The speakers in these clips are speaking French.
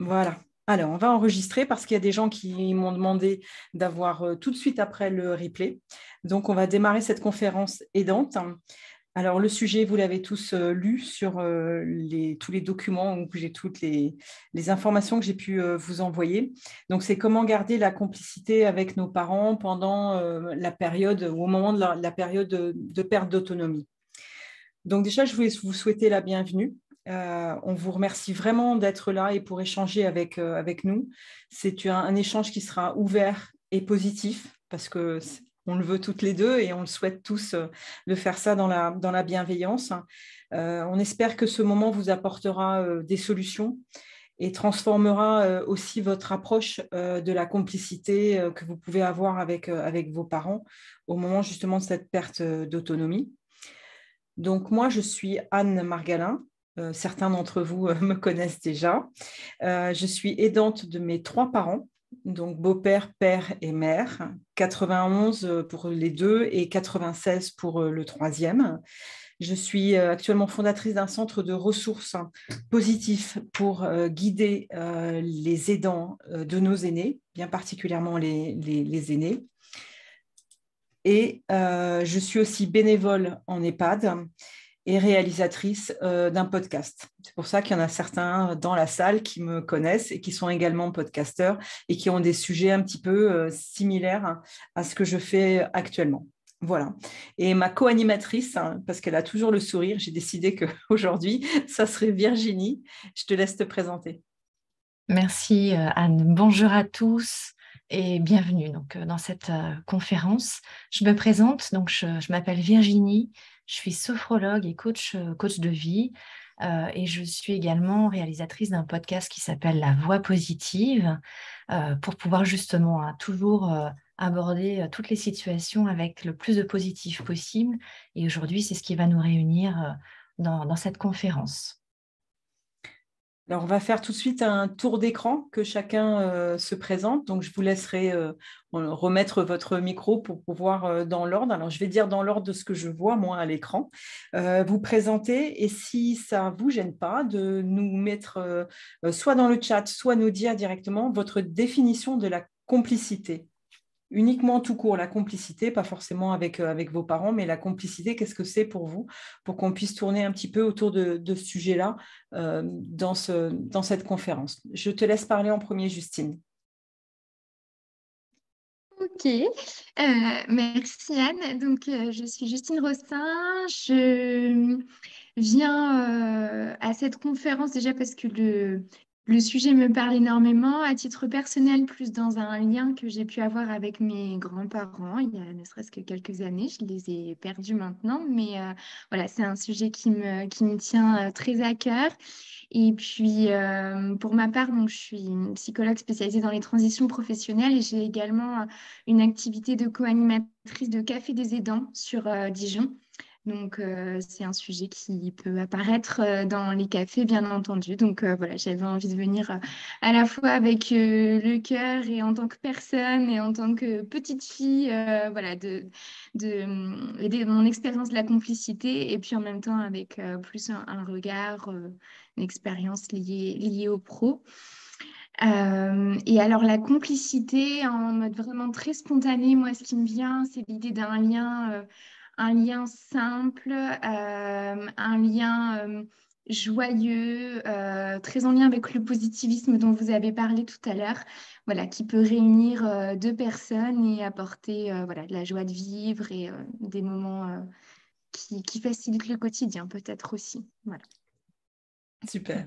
Voilà. Alors, on va enregistrer parce qu'il y a des gens qui m'ont demandé d'avoir tout de suite après le replay. Donc, on va démarrer cette conférence aidante. Alors, le sujet, vous l'avez tous lu sur tous les documents où j'ai toutes les informations que j'ai pu vous envoyer. Donc, c'est comment garder la complicité avec nos parents pendant la période ou au moment de la période de perte d'autonomie. Donc, déjà, je voulais vous souhaiter la bienvenue. On vous remercie vraiment d'être là et pour échanger avec nous. C'est un échange qui sera ouvert et positif parce qu'on le veut toutes les deux et on le souhaite tous de faire ça dans la bienveillance. On espère que ce moment vous apportera des solutions et transformera aussi votre approche de la complicité que vous pouvez avoir avec vos parents au moment justement de cette perte d'autonomie. Donc moi, je suis Anne Margalin. Certains d'entre vous me connaissent déjà. Je suis aidante de mes 3 parents, donc beau-père, père et mère, 91 pour les deux et 96 pour le troisième. Je suis actuellement fondatrice d'un centre de ressources positifs pour guider les aidants de nos aînés, bien particulièrement les aînés. Et je suis aussi bénévole en EHPAD et réalisatrice d'un podcast. C'est pour ça qu'il y en a certains dans la salle qui me connaissent et qui sont également podcasteurs et qui ont des sujets un petit peu similaires à ce que je fais actuellement. Voilà. Et ma co-animatrice, parce qu'elle a toujours le sourire, j'ai décidé qu'aujourd'hui, ça serait Virginie. Je te laisse te présenter. Merci Anne. Bonjour à tous et bienvenue dans cette conférence. Je me présente, donc je m'appelle Virginie, je suis sophrologue et coach de vie et je suis également réalisatrice d'un podcast qui s'appelle La Voix positive pour pouvoir justement toujours aborder toutes les situations avec le plus de positif possible. Et aujourd'hui, c'est ce qui va nous réunir dans cette conférence. Alors, on va faire tout de suite un tour d'écran que chacun se présente. Donc, je vous laisserai remettre votre micro pour pouvoir dans l'ordre. Alors, je vais dire dans l'ordre de ce que je vois, moi, à l'écran. Vous présenter et si ça ne vous gêne pas, de nous mettre soit dans le chat, soit nous dire directement votre définition de la complicité. Uniquement tout court, la complicité, pas forcément avec vos parents, mais la complicité, qu'est-ce que c'est pour vous, pour qu'on puisse tourner un petit peu autour de ce sujet-là dans cette conférence. Je te laisse parler en premier, Justine. Ok, merci Anne. Donc, je suis Justine Rossin. Je viens à cette conférence déjà parce que le sujet me parle énormément à titre personnel, plus dans un lien que j'ai pu avoir avec mes grands-parents il y a ne serait-ce que quelques années. Je les ai perdus maintenant, mais voilà, c'est un sujet qui me tient très à cœur. Et puis, pour ma part, donc, je suis une psychologue spécialisée dans les transitions professionnelles et j'ai également une activité de co-animatrice de Café des aidants sur Dijon. Donc, c'est un sujet qui peut apparaître dans les cafés, bien entendu. Donc, voilà, j'avais envie de venir à la fois avec le cœur et en tant que personne et en tant que petite fille, voilà, aider mon expérience de la complicité et puis en même temps avec plus un regard, une expérience liée au pro. Et alors la complicité en mode vraiment très spontané, moi ce qui me vient, c'est l'idée un lien simple, un lien joyeux, très en lien avec le positivisme dont vous avez parlé tout à l'heure, voilà, qui peut réunir deux personnes et apporter voilà, de la joie de vivre et des moments qui facilitent le quotidien peut-être aussi. Voilà. Super.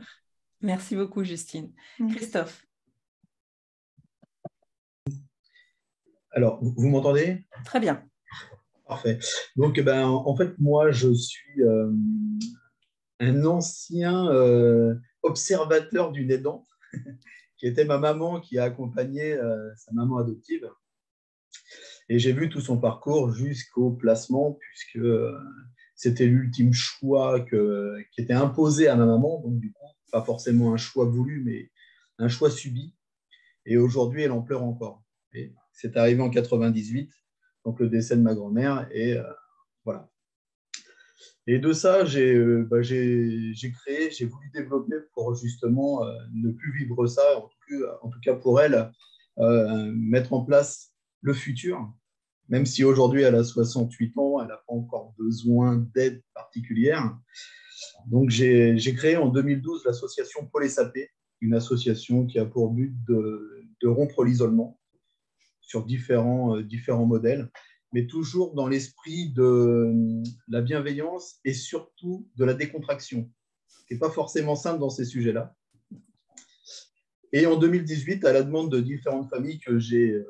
Merci beaucoup, Justine. Merci. Christophe. Alors, vous m'entendez? Très bien. Parfait. Donc, en fait, moi, je suis un ancien observateur d'une aidante qui était ma maman, qui a accompagné sa maman adoptive. Et j'ai vu tout son parcours jusqu'au placement, puisque c'était l'ultime choix qui était imposé à ma maman. Donc, du coup, pas forcément un choix voulu, mais un choix subi. Et aujourd'hui, elle en pleure encore. Et c'est arrivé en 98, donc le décès de ma grand-mère. Et voilà. Et de ça, j'ai créé, j'ai voulu développer pour justement ne plus vivre ça, en tout cas pour elle, mettre en place le futur. Même si aujourd'hui elle a 68 ans, elle n'a pas encore besoin d'aide particulière. Donc j'ai créé en 2012 l'association Paul SAP, une association qui a pour but de rompre l'isolement sur différents modèles, mais toujours dans l'esprit de la bienveillance et surtout de la décontraction, qui n'est pas forcément simple dans ces sujets-là. Et en 2018, à la demande de différentes familles que j'ai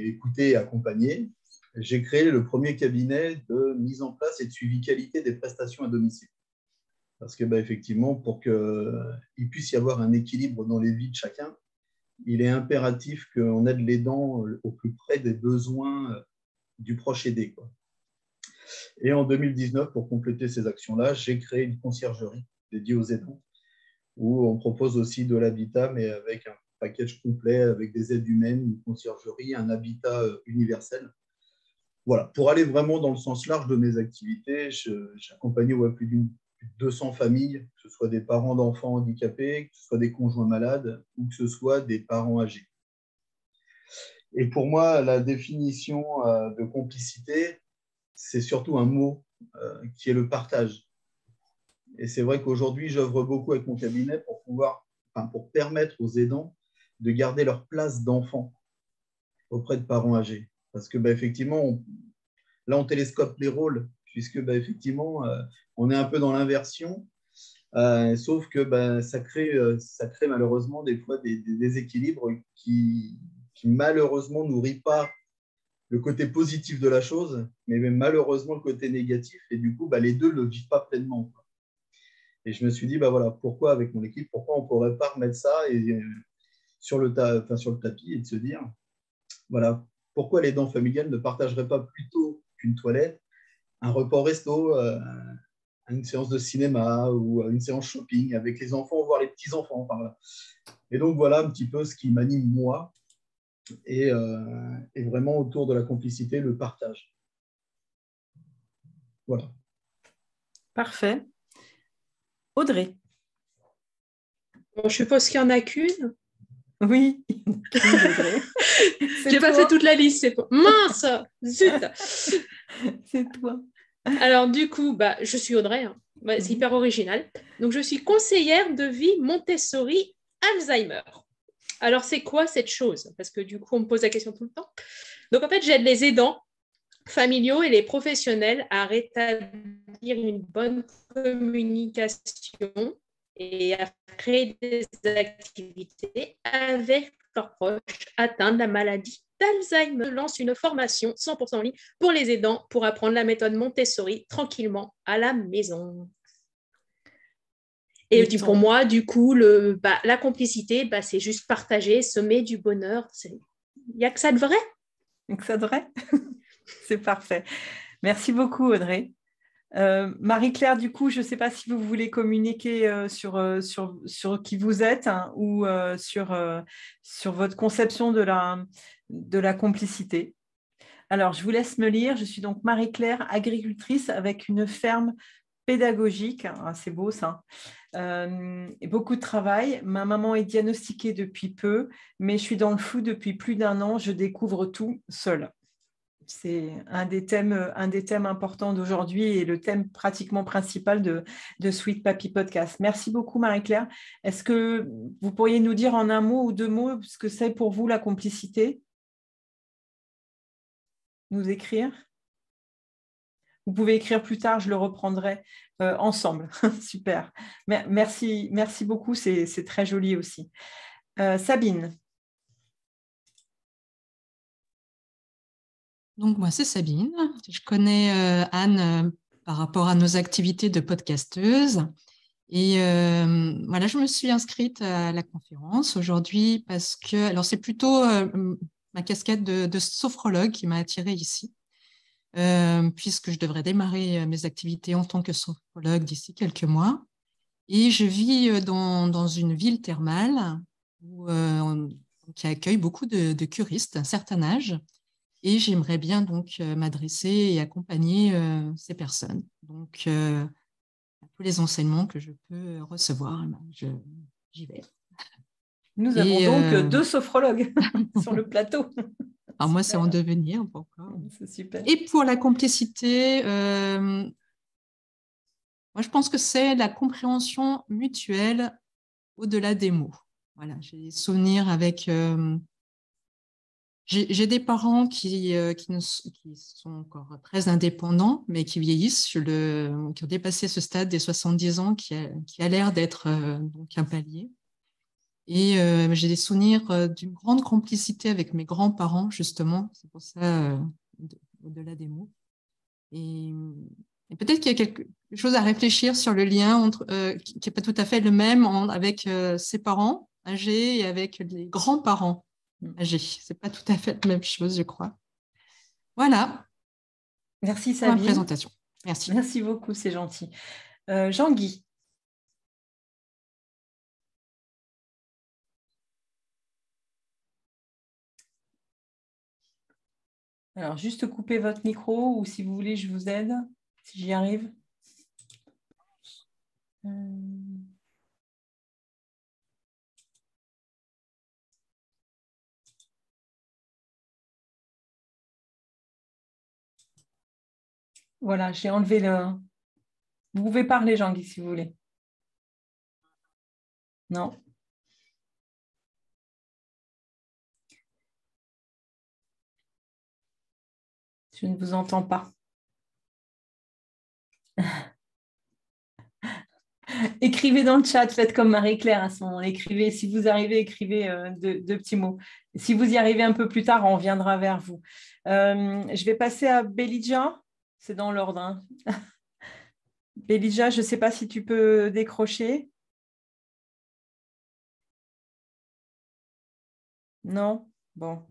écoutées et accompagnées, j'ai créé le premier cabinet de mise en place et de suivi qualité des prestations à domicile. Parce que, effectivement, pour qu'il puisse y avoir un équilibre dans les vies de chacun, il est impératif qu'on aide l'aidant au plus près des besoins du proche aidé, quoi. Et en 2019, pour compléter ces actions-là, j'ai créé une conciergerie dédiée aux aidants, où on propose aussi de l'habitat, mais avec un package complet, avec des aides humaines, une conciergerie, un habitat universel. Voilà, pour aller vraiment dans le sens large de mes activités, j'ai accompagné plus de 200 familles, que ce soit des parents d'enfants handicapés, que ce soit des conjoints malades ou que ce soit des parents âgés. Et pour moi, la définition de complicité, c'est surtout un mot qui est le partage. Et c'est vrai qu'aujourd'hui, j'œuvre beaucoup avec mon cabinet pour permettre aux aidants de garder leur place d'enfant auprès de parents âgés. Parce que, effectivement, là, on télescope les rôles, puisque, effectivement, on est un peu dans l'inversion, sauf que ça crée malheureusement des fois des déséquilibres qui malheureusement nourrit pas le côté positif de la chose, mais même malheureusement le côté négatif, et du coup, les deux ne le vivent pas pleinement, quoi. Et je me suis dit, voilà, pourquoi avec mon équipe, pourquoi on ne pourrait pas remettre ça sur le tapis et de se dire, voilà, pourquoi les dents familiales ne partageraient pas plutôt qu'une toilette, un repas au resto, une séance de cinéma ou une séance shopping avec les enfants, voire les petits-enfants par là. Et donc, voilà un petit peu ce qui m'anime moi, et vraiment autour de la complicité, le partage. Voilà. Parfait. Audrey. Bon, je suppose qu'il n'y en a qu'une. Oui, Audrey. J'ai pas fait toute la liste, c'est toi. Mince, zut. C'est toi. Alors du coup, je suis Audrey, hein. C'est hyper original. Donc je suis conseillère de vie Montessori Alzheimer. Alors c'est quoi cette chose? Parce que du coup, on me pose la question tout le temps. Donc en fait, j'aide les aidants familiaux et les professionnels à rétablir une bonne communication et à créer des activités avec leurs proches atteints de la maladie d'Alzheimer. Je lance une formation 100% en ligne pour les aidants pour apprendre la méthode Montessori tranquillement à la maison. Et pour moi, du coup, la complicité, c'est juste partager, semer du bonheur. Il n'y a que ça de vrai. Que ça de vrai. C'est parfait. Merci beaucoup, Audrey. Marie-Claire, du coup, je ne sais pas si vous voulez communiquer sur qui vous êtes, hein, ou sur votre conception de la complicité. Alors, je vous laisse me lire. Je suis donc Marie-Claire, agricultrice avec une ferme pédagogique. Ah, c'est beau ça. Et beaucoup de travail. Ma maman est diagnostiquée depuis peu, mais je suis dans le flou depuis plus d'1 an. Je découvre tout seule. C'est un des thèmes importants d'aujourd'hui et le thème pratiquement principal de Sweet Papy Podcast. Merci beaucoup, Marie-Claire. Est-ce que vous pourriez nous dire en un mot ou 2 mots ce que c'est pour vous la complicité? Nous écrire? Vous pouvez écrire plus tard, je le reprendrai ensemble. Super. Merci beaucoup, c'est très joli aussi. Sabine. Donc, moi, c'est Sabine. Je connais Anne par rapport à nos activités de podcasteuse. Et voilà, je me suis inscrite à la conférence aujourd'hui parce que, alors c'est plutôt ma casquette de sophrologue qui m'a attirée ici, puisque je devrais démarrer mes activités en tant que sophrologue d'ici quelques mois. Et je vis dans une ville thermale qui accueille beaucoup de curistes d'un certain âge. Et j'aimerais bien donc m'adresser et accompagner ces personnes. Donc, tous les enseignements que je peux recevoir, j'y vais. Nous avons donc 2 sophrologues sur le plateau. Alors moi, c'est en devenir encore. C'est super. Et pour la complicité, moi, je pense que c'est la compréhension mutuelle au-delà des mots. Voilà, j'ai des souvenirs avec... j'ai des parents qui sont encore très indépendants, mais qui vieillissent, qui ont dépassé ce stade des 70 ans, qui a l'air d'être donc un palier. Et j'ai des souvenirs d'une grande complicité avec mes grands-parents, justement. C'est pour ça, au-delà des mots. Et peut-être qu'il y a quelque chose à réfléchir sur le lien qui n'est pas tout à fait le même avec ses parents âgés et avec les grands-parents âgés. Ce n'est pas tout à fait la même chose, je crois. Voilà. Merci pour ma Sabine. présentation. Merci. Merci beaucoup, c'est gentil. Jean-Guy. Alors, juste couper votre micro ou si vous voulez, je vous aide, si j'y arrive. Voilà, j'ai enlevé le... Vous pouvez parler, Jean-Guy, si vous voulez. Non. Je ne vous entends pas. Écrivez dans le chat, faites comme Marie-Claire à ce moment. Écrivez, si vous arrivez, écrivez deux petits mots. Si vous y arrivez un peu plus tard, on reviendra vers vous. Je vais passer à Belidja. C'est dans l'ordre. Hein. Belidja, je ne sais pas si tu peux décrocher. Non? Bon.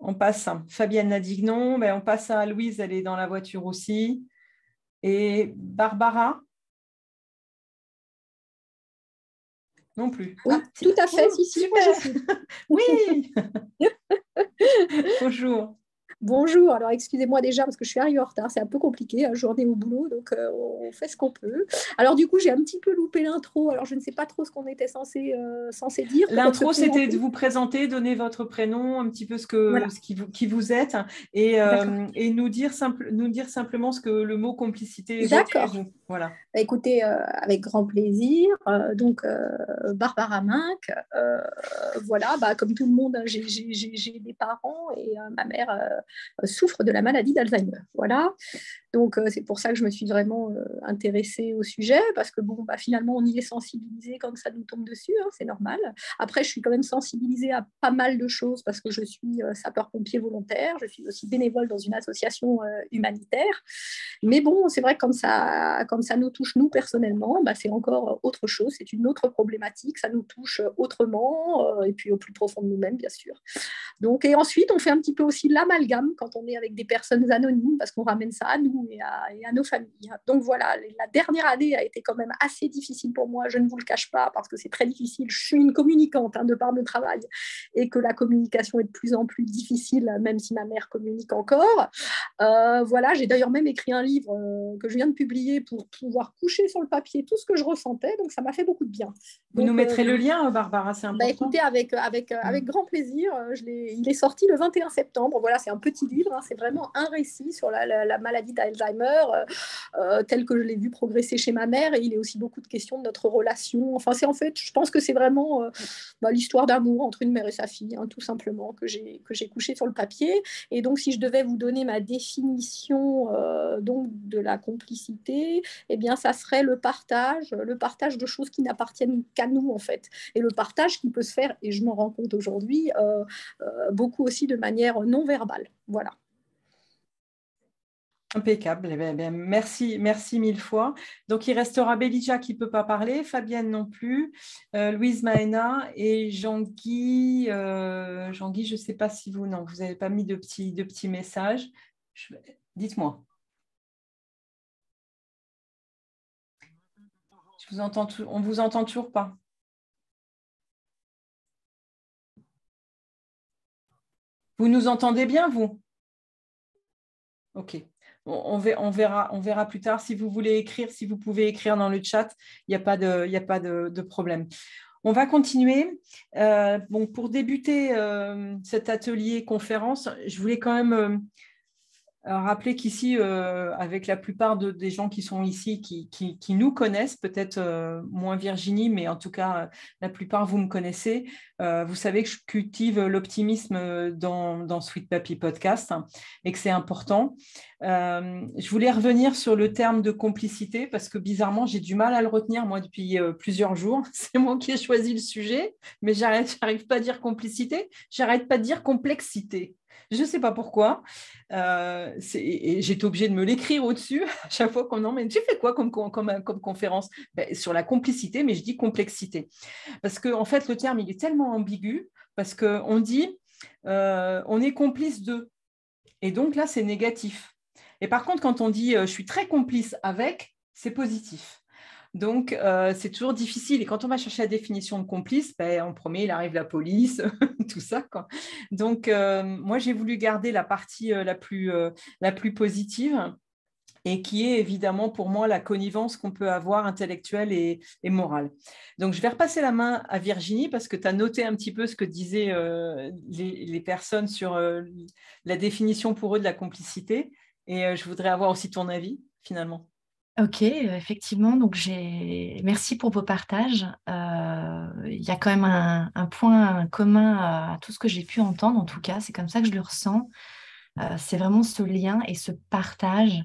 On passe. Fabienne a dit que non. Ben, on passe à Louise, elle est dans la voiture aussi. Et Barbara? Non plus. Oui, tout à fait. Si, super. Moi, je suis. Oui. Bonjour. Bonjour. Alors, excusez-moi déjà parce que je suis arrivée en retard. C'est un peu compliqué, la journée au boulot, donc on fait ce qu'on peut. Alors, du coup, j'ai un petit peu loupé l'intro. Alors, je ne sais pas trop ce qu'on était censé dire. L'intro, c'était de vous présenter, donner votre prénom, un petit peu Voilà. qui vous êtes et nous dire simplement ce que le mot complicité évoque chez vous. Voilà. Écoutez, avec grand plaisir. Donc, Barbara Minck, voilà, comme tout le monde, j'ai des parents et ma mère souffre de la maladie d'Alzheimer. Voilà. Donc, c'est pour ça que je me suis vraiment intéressée au sujet, parce que bon, finalement, on y est sensibilisé quand ça nous tombe dessus, hein, c'est normal. Après, je suis quand même sensibilisée à pas mal de choses, parce que je suis sapeur-pompier volontaire, je suis aussi bénévole dans une association humanitaire. Mais bon, c'est vrai que comme ça nous touche, nous, personnellement, c'est encore autre chose, c'est une autre problématique, ça nous touche autrement, et puis au plus profond de nous-mêmes, bien sûr. Donc, et ensuite, on fait un petit peu aussi l'amalgame quand on est avec des personnes anonymes, parce qu'on ramène ça à nous et à nos familles. Donc voilà, la dernière année a été quand même assez difficile pour moi, je ne vous le cache pas, parce que c'est très difficile. Je suis une communicante de par mon travail, et que la communication est de plus en plus difficile, même si ma mère communique encore. Voilà, j'ai d'ailleurs même écrit un livre que je viens de publier pour pouvoir coucher sur le papier tout ce que je ressentais, donc ça m'a fait beaucoup de bien. Vous nous mettrez le lien, Barbara, c'est important. Écoutez, avec grand plaisir. Il est sorti le 21 septembre. Voilà, c'est un petit livre. Hein, c'est vraiment un récit sur la maladie d'Alzheimer, tel que je l'ai vu progresser chez ma mère. Et il est aussi beaucoup de questions de notre relation. Enfin, en fait, je pense que c'est vraiment l'histoire d'amour entre une mère et sa fille, hein, tout simplement, que j'ai couché sur le papier. Et donc, si je devais vous donner ma définition donc de la complicité, eh bien, ça serait le partage de choses qui n'appartiennent qu'à nous, en fait. Et le partage qui peut se faire, et je m'en rends compte aujourd'hui, beaucoup aussi de manière non verbale. Voilà. Impeccable. Merci mille fois. Donc, il restera Belidja qui ne peut pas parler, Fabienne non plus, Louise Maëna et Jean-Guy. Jean-Guy, je ne sais pas si vous n'avez pas mis de petits messages. Dites-moi. On ne vous entend toujours pas. Vous nous entendez bien, vous? Ok. On verra plus tard. Si vous voulez écrire, si vous pouvez écrire dans le chat, il n'y a pas de problème. On va continuer. Pour débuter cet atelier conférence, je voulais quand même rappeler qu'ici, avec la plupart des gens qui sont ici, qui nous connaissent, peut-être moins Virginie, mais en tout cas, la plupart, vous me connaissez. Vous savez que je cultive l'optimisme dans Sweet Papy Podcast, hein, et que c'est important. Je voulais revenir sur le terme de complicité parce que bizarrement, j'ai du mal à le retenir, moi, depuis plusieurs jours. C'est moi qui ai choisi le sujet, mais j'arrive pas à dire complicité, j'arrête pas de dire complexité. Je ne sais pas pourquoi. J'étais obligée de me l'écrire au-dessus à chaque fois qu'on en met. Tu fais quoi comme conférence? Sur la complicité, mais je dis complexité. Parce qu'en fait, le terme, il est tellement ambigu parce qu'on dit on est complice d'eux. Et donc là, c'est négatif. Et par contre, quand on dit je suis très complice avec, c'est positif. Donc, c'est toujours difficile. Et quand on va chercher la définition de complice, en premier, il arrive la police, tout ça, quoi. Donc, moi, j'ai voulu garder la partie la plus positive et qui est évidemment pour moi la connivence qu'on peut avoir intellectuelle et morale. Donc, je vais repasser la main à Virginie parce que tu as noté un petit peu ce que disaient les personnes sur la définition pour eux de la complicité. Et je voudrais avoir aussi ton avis, finalement. Ok, effectivement, donc merci pour vos partages. Il y a quand même un point commun à tout ce que j'ai pu entendre, en tout cas, c'est comme ça que je le ressens. C'est vraiment ce lien et ce partage,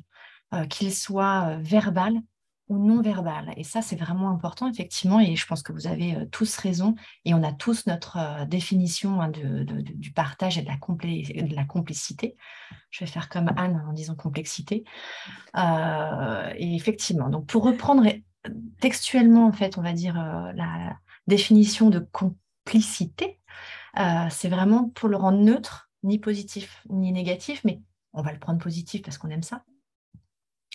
qu'il soit verbal ou non verbal. Et ça, c'est vraiment important, effectivement, et je pense que vous avez tous raison, et on a tous notre définition, hein, du partage et de la complicité. Je vais faire comme Anne en disant complexité. Et effectivement, donc pour reprendre textuellement, en fait, on va dire la définition de complicité, c'est vraiment pour le rendre neutre, ni positif ni négatif, mais on va le prendre positif parce qu'on aime ça.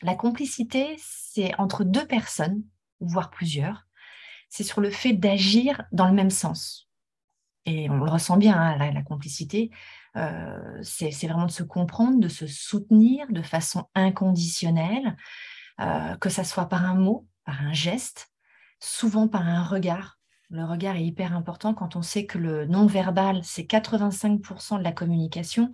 La complicité, c'est entre deux personnes, voire plusieurs. C'est sur le fait d'agir dans le même sens. Et on le ressent bien, hein, la complicité, c'est vraiment de se comprendre, de se soutenir de façon inconditionnelle, que ça soit par un mot, par un geste, souvent par un regard. Le regard est hyper important quand on sait que le non-verbal, c'est 85% de la communication.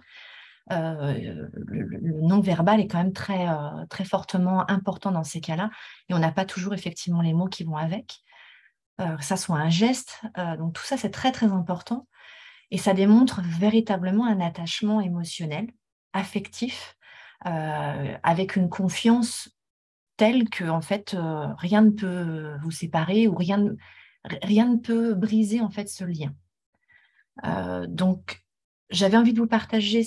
Le non-verbal est quand même très fortement important dans ces cas-là, et on n'a pas toujours effectivement les mots qui vont avec. Que ça soit un geste, donc tout ça, c'est très, très important. Et ça démontre véritablement un attachement émotionnel, affectif, avec une confiance telle que en fait, rien ne peut vous séparer ou rien ne peut briser en fait ce lien. Donc, j'avais envie de vous partager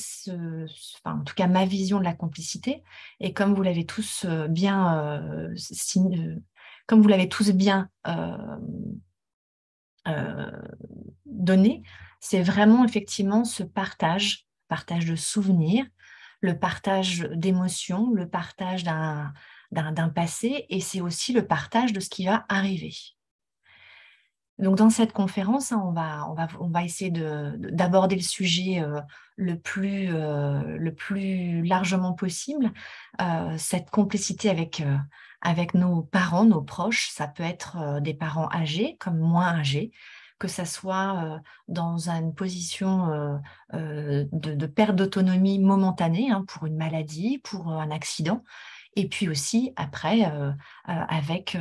en tout cas ma vision de la complicité. Et comme vous l'avez tous comme vous l'avez tous bien donné, c'est vraiment effectivement ce partage de souvenirs, le partage d'émotions, le partage d'un passé, et c'est aussi le partage de ce qui va arriver. Donc dans cette conférence, hein, on va essayer d'aborder le sujet le plus largement possible. Cette complicité avec nos parents, nos proches, ça peut être des parents âgés comme moins âgés, que ça soit dans une position de perte d'autonomie momentanée, hein, pour une maladie, pour un accident, et puis aussi après avec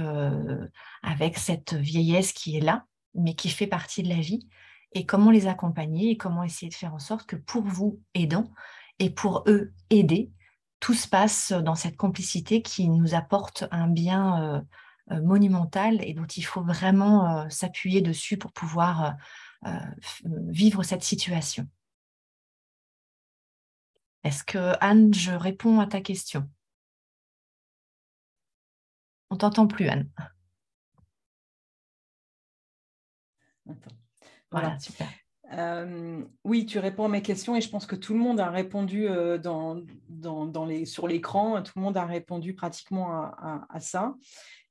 cette vieillesse qui est là, mais qui fait partie de la vie, et comment les accompagner et comment essayer de faire en sorte que pour vous aidants et pour eux aidés, tout se passe dans cette complicité qui nous apporte un bien monumental et dont il faut vraiment s'appuyer dessus pour pouvoir vivre cette situation. Est-ce que, Anne, je réponds à ta question? On ne t'entend plus, Anne. Attends. Voilà, super. Oui, tu réponds à mes questions et je pense que tout le monde a répondu sur l'écran, tout le monde a répondu pratiquement à ça.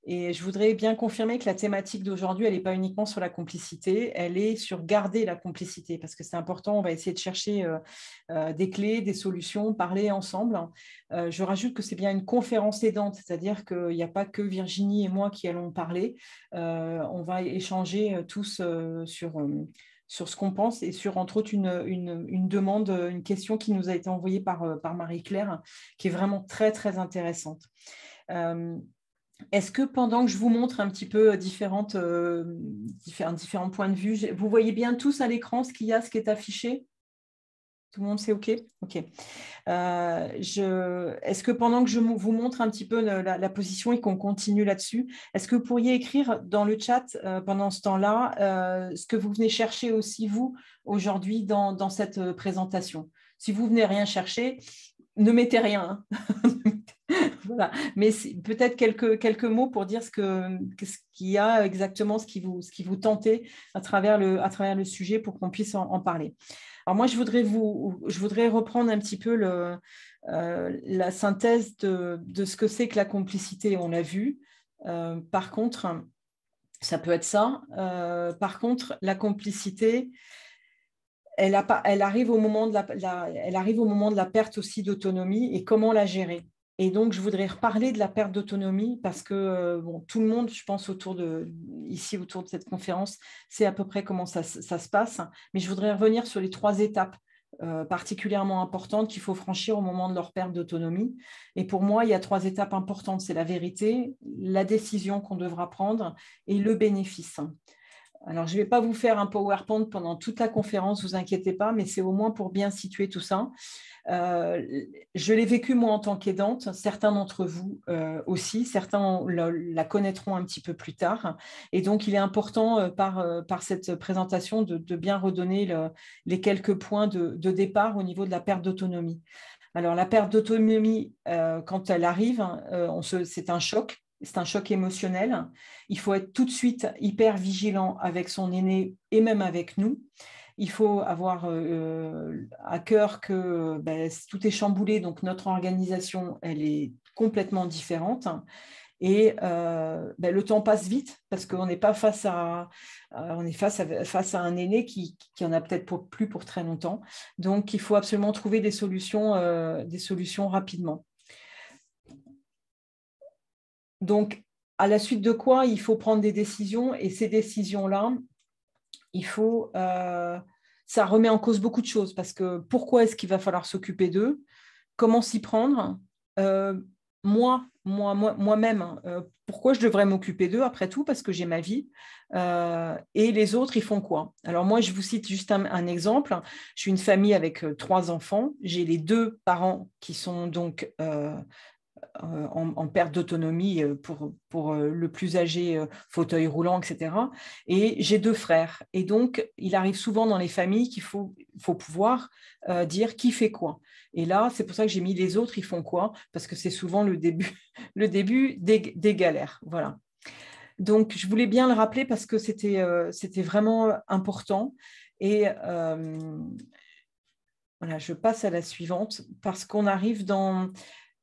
Et je voudrais bien confirmer que la thématique d'aujourd'hui, elle n'est pas uniquement sur la complicité, elle est sur garder la complicité, parce que c'est important, on va essayer de chercher des clés, des solutions, parler ensemble. Je rajoute que c'est bien une conférence aidante, c'est-à-dire qu'il n'y a pas que Virginie et moi qui allons parler, on va échanger tous sur ce qu'on pense et sur, entre autres, une demande, une question qui nous a été envoyée par Marie-Claire, qui est vraiment très, très intéressante. Est-ce que pendant que je vous montre un petit peu différents points de vue, vous voyez bien tous à l'écran ce qu'il y a, ce qui est affiché? Tout le monde, c'est OK? OK. Est-ce que pendant que je vous montre un petit peu la position et qu'on continue là-dessus, est-ce que vous pourriez écrire dans le chat pendant ce temps-là ce que vous venez chercher aussi, vous, aujourd'hui, dans cette présentation? Si vous venez rien chercher, ne mettez rien. Voilà. Mais peut-être quelques mots pour dire ce qu'il y a exactement, ce qui vous tentait à travers le sujet pour qu'on puisse en parler. Alors moi, je voudrais reprendre un petit peu la synthèse de ce que c'est que la complicité, on l'a vu. Par contre, ça peut être ça. Par contre, la complicité, elle arrive au moment de la perte aussi d'autonomie et comment la gérer. Et donc, je voudrais reparler de la perte d'autonomie parce que tout le monde, je pense, autour de cette conférence, sait à peu près comment ça se passe. Mais je voudrais revenir sur les 3 étapes particulièrement importantes qu'il faut franchir au moment de leur perte d'autonomie. Et pour moi, il y a 3 étapes importantes. C'est la vérité, la décision qu'on devra prendre et le bénéfice. Alors, je ne vais pas vous faire un PowerPoint pendant toute la conférence, ne vous inquiétez pas, mais c'est au moins pour bien situer tout ça. Je l'ai vécu moi en tant qu'aidante, certains d'entre vous aussi, certains la connaîtront un petit peu plus tard. Et donc, il est important par cette présentation de bien redonner les quelques points de départ au niveau de la perte d'autonomie. Alors, la perte d'autonomie, quand elle arrive, c'est un choc. C'est un choc émotionnel. Il faut être tout de suite hyper vigilant avec son aîné et même avec nous. Il faut avoir à cœur que tout est chamboulé, donc notre organisation, elle est complètement différente. Et le temps passe vite parce qu'on n'est pas face à un aîné qui en a peut-être plus pour très longtemps. Donc, il faut absolument trouver des solutions rapidement. Donc, à la suite de quoi, il faut prendre des décisions et ces décisions-là, ça remet en cause beaucoup de choses parce que pourquoi est-ce qu'il va falloir s'occuper d'eux? Comment s'y prendre? Moi-même, pourquoi je devrais m'occuper d'eux après tout? Parce que j'ai ma vie. Et les autres, ils font quoi? Alors moi, je vous cite juste un exemple. Je suis une famille avec 3 enfants. J'ai les 2 parents qui sont donc en perte d'autonomie pour le plus âgé, fauteuil roulant, etc. Et j'ai 2 frères. Et donc, il arrive souvent dans les familles qu'il faut pouvoir dire qui fait quoi. Et là, c'est pour ça que j'ai mis les autres, ils font quoi? Parce que c'est souvent le début des galères. Voilà. Donc, je voulais bien le rappeler parce que c'était vraiment important. Et voilà, je passe à la suivante parce qu'on arrive dans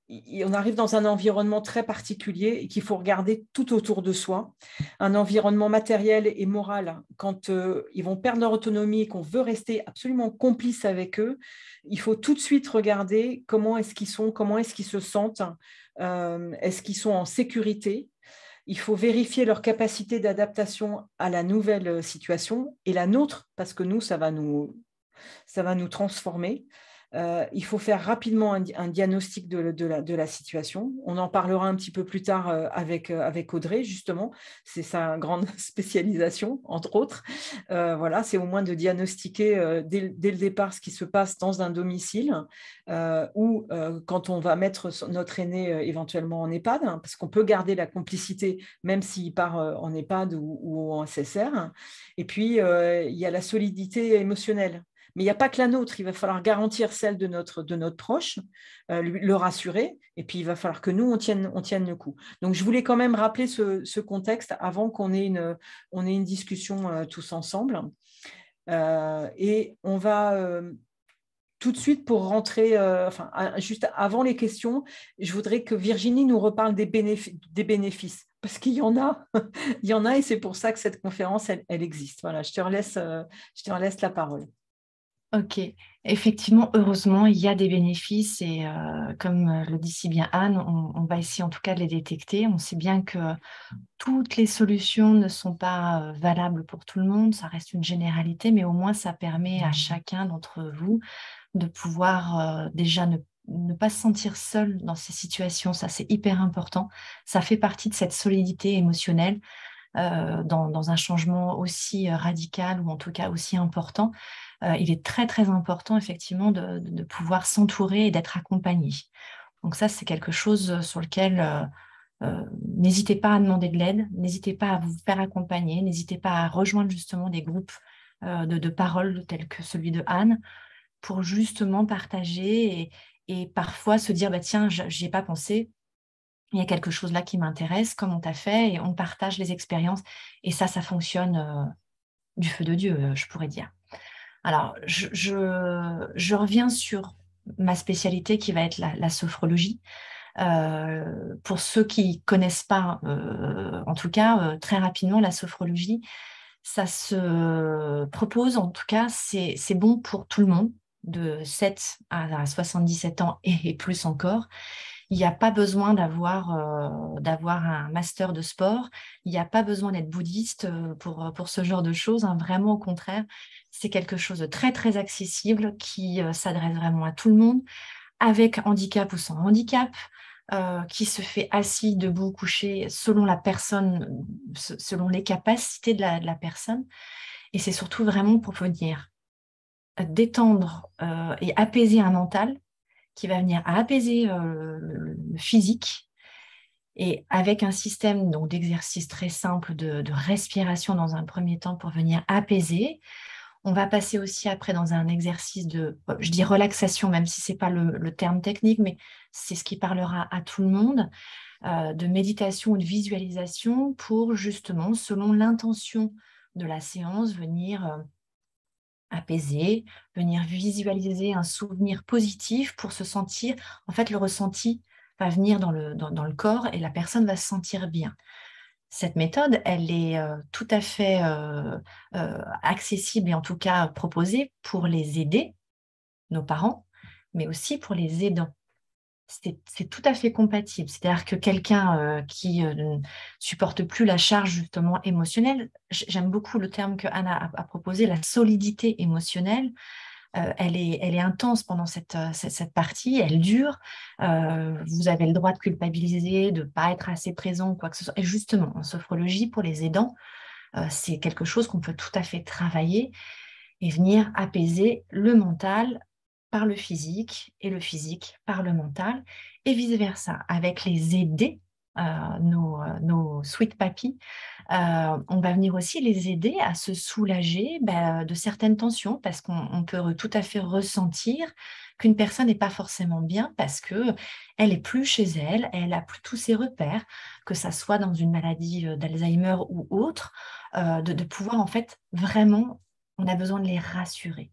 un environnement très particulier et qu'il faut regarder tout autour de soi. Un environnement matériel et moral, quand ils vont perdre leur autonomie et qu'on veut rester absolument complice avec eux, il faut tout de suite regarder comment est-ce qu'ils sont, comment est-ce qu'ils se sentent, est-ce qu'ils sont en sécurité. Il faut vérifier leur capacité d'adaptation à la nouvelle situation et la nôtre, parce que nous, ça va nous transformer. Il faut faire rapidement un diagnostic de la situation. On en parlera un petit peu plus tard avec Audrey, justement. C'est sa grande spécialisation, entre autres. Voilà, c'est au moins de diagnostiquer dès le départ ce qui se passe dans un domicile ou quand on va mettre notre aîné éventuellement en EHPAD, hein, parce qu'on peut garder la complicité même s'il part en EHPAD ou en SSR. Et puis, il y a la solidité émotionnelle. Mais il n'y a pas que la nôtre, il va falloir garantir celle de notre proche, le rassurer, et puis il va falloir que nous, on tienne le coup. Donc, je voulais quand même rappeler ce contexte avant qu'on ait une discussion tous ensemble. Et on va tout de suite pour rentrer, juste avant les questions, je voudrais que Virginie nous reparle des bénéfices, parce qu'il y en a, il y en a, et c'est pour ça que cette conférence, elle existe. Voilà, je te laisse la parole. Ok, effectivement, heureusement, il y a des bénéfices et comme le dit si bien Anne, on va essayer en tout cas de les détecter. On sait bien que toutes les solutions ne sont pas valables pour tout le monde, ça reste une généralité, mais au moins ça permet à chacun d'entre vous de pouvoir déjà ne pas se sentir seul dans ces situations. Ça, c'est hyper important. Ça fait partie de cette solidité émotionnelle dans un changement aussi radical ou en tout cas aussi important. Il est très, très important effectivement de pouvoir s'entourer et d'être accompagné. Donc ça, c'est quelque chose sur lequel n'hésitez pas à demander de l'aide, n'hésitez pas à vous faire accompagner, n'hésitez pas à rejoindre justement des groupes de parole tels que celui de Anne pour justement partager et parfois se dire, bah, tiens, j'y ai pas pensé, il y a quelque chose là qui m'intéresse, comment tu as fait, et on partage les expériences. Et ça fonctionne du feu de Dieu, je pourrais dire. Alors, je reviens sur ma spécialité qui va être la sophrologie. Pour ceux qui ne connaissent pas, en tout cas, très rapidement, la sophrologie, ça se propose, en tout cas, c'est bon pour tout le monde, de 7 à 77 ans et plus encore. Il n'y a pas besoin d'avoir un master de sport, il n'y a pas besoin d'être bouddhiste pour ce genre de choses, hein. Vraiment au contraire, c'est quelque chose de très très accessible qui s'adresse vraiment à tout le monde, avec handicap ou sans handicap, qui se fait assis, debout, couché, selon la personne, selon les capacités de la personne. Et c'est surtout vraiment pour venir détendre et apaiser un mental qui va venir à apaiser le physique et avec un système donc d'exercice très simple de respiration dans un premier temps pour venir apaiser. On va passer aussi après dans un exercice de, je dis relaxation, même si ce n'est pas le terme technique, mais c'est ce qui parlera à tout le monde, de méditation ou de visualisation pour justement, selon l'intention de la séance, venir apaiser, venir visualiser un souvenir positif pour se sentir, en fait, le ressenti va venir dans le corps et la personne va se sentir bien. Cette méthode, elle est tout à fait accessible et en tout cas proposée pour les aider, nos parents, mais aussi pour les aidants. C'est tout à fait compatible. C'est-à-dire que quelqu'un qui ne supporte plus la charge justement émotionnelle, j'aime beaucoup le terme que Anna a proposé, la solidité émotionnelle. Elle est intense pendant cette partie, elle dure. Vous avez le droit de culpabiliser, de ne pas être assez présent, quoi que ce soit. Et justement, en sophrologie, pour les aidants, c'est quelque chose qu'on peut tout à fait travailler et venir apaiser le mental par le physique et le physique par le mental et vice-versa. Avec les aidés, nos sweet papis, on va venir aussi les aider à se soulager de certaines tensions parce qu'on peut tout à fait ressentir qu'une personne n'est pas forcément bien parce qu'elle n'est plus chez elle, elle n'a plus tous ses repères, que ça soit dans une maladie d'Alzheimer ou autre, de pouvoir en fait vraiment, on a besoin de les rassurer.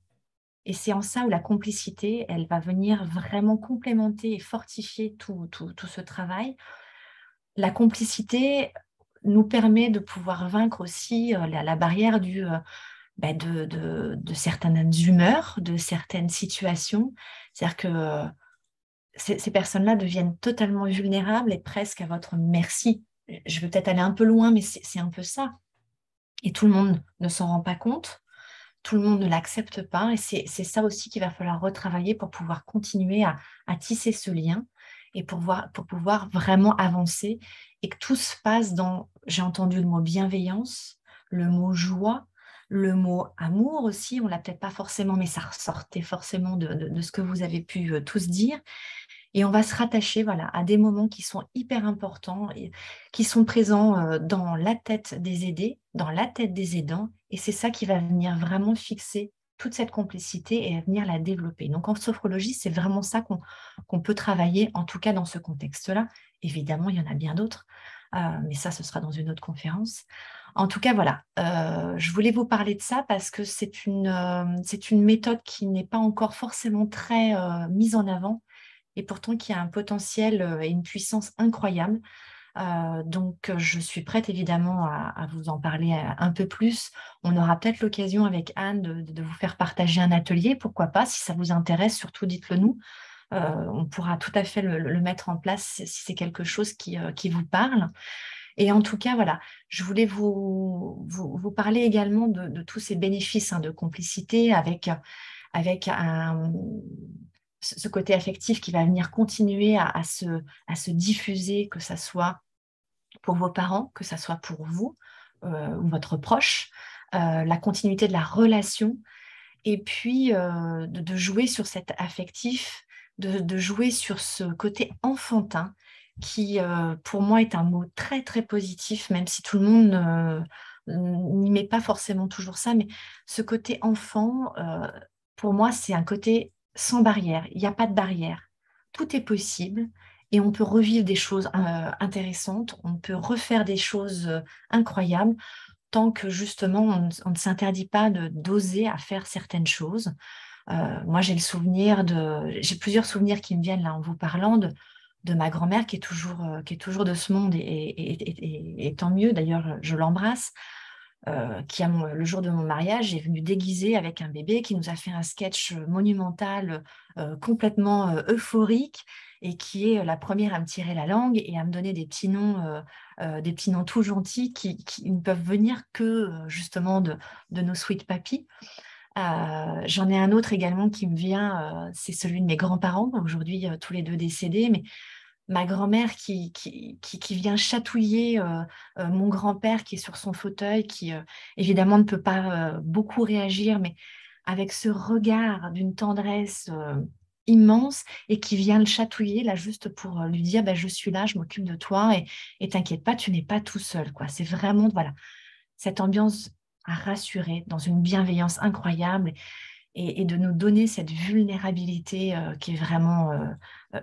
Et c'est en ça où la complicité, elle va venir vraiment complémenter et fortifier tout ce travail. La complicité nous permet de pouvoir vaincre aussi la barrière de certaines humeurs, de certaines situations. C'est-à-dire que ces personnes-là deviennent totalement vulnérables et presque à votre merci. Je vais peut-être aller un peu loin, mais c'est un peu ça. Et tout le monde ne s'en rend pas compte. Tout le monde ne l'accepte pas et c'est ça aussi qu'il va falloir retravailler pour pouvoir continuer à tisser ce lien et pour pouvoir vraiment avancer et que tout se passe dans, j'ai entendu le mot bienveillance, le mot joie, le mot amour aussi, on ne l'a peut-être pas forcément, mais ça ressortait forcément de ce que vous avez pu tous dire. Et on va se rattacher à des moments qui sont hyper importants, et qui sont présents dans la tête des aidés, dans la tête des aidants. Et c'est ça qui va venir vraiment fixer toute cette complicité et venir la développer. Donc en sophrologie, c'est vraiment ça qu'on peut travailler, en tout cas dans ce contexte-là. Évidemment, il y en a bien d'autres, mais ça, ce sera dans une autre conférence. En tout cas, voilà, je voulais vous parler de ça parce que c'est une méthode qui n'est pas encore forcément très mise en avant et pourtant qui a un potentiel et une puissance incroyable. Donc, je suis prête évidemment à vous en parler un peu plus. On aura peut-être l'occasion avec Anne de vous faire partager un atelier, pourquoi pas, si ça vous intéresse, surtout dites-le nous. On pourra tout à fait le mettre en place si c'est quelque chose qui vous parle. Et en tout cas, voilà, je voulais vous parler également de tous ces bénéfices de complicité avec ce côté affectif qui va venir continuer à se diffuser, que ça soit pour vos parents, que ça soit pour vous ou votre proche, la continuité de la relation, et puis de jouer sur cet affectif, de jouer sur ce côté enfantin qui, pour moi, est un mot très, très positif, même si tout le monde n'y met pas forcément toujours ça, mais ce côté enfant, pour moi, c'est un côté sans barrière. Il n'y a pas de barrière. Tout est possible et on peut revivre des choses intéressantes, on peut refaire des choses incroyables tant que justement on ne s'interdit pas d'oser à faire certaines choses. Moi, j'ai plusieurs souvenirs qui me viennent là en vous parlant de ma grand-mère qui est toujours de ce monde et tant mieux, d'ailleurs, je l'embrasse, qui, le jour de mon mariage, est venue déguisée avec un bébé, qui nous a fait un sketch monumental, complètement euphorique, et qui est la première à me tirer la langue et à me donner des petits noms tout gentils qui ne peuvent venir que justement de nos sweet papis. J'en ai un autre également qui me vient, c'est celui de mes grands-parents, aujourd'hui tous les deux décédés, mais ma grand-mère qui vient chatouiller mon grand-père qui est sur son fauteuil, qui évidemment ne peut pas beaucoup réagir, mais avec ce regard d'une tendresse immense, et qui vient le chatouiller là juste pour lui dire je suis là, je m'occupe de toi et t'inquiète pas, tu n'es pas tout seul, quoi. C'est vraiment voilà, cette ambiance à rassurer dans une bienveillance incroyable et de nous donner cette vulnérabilité qui est vraiment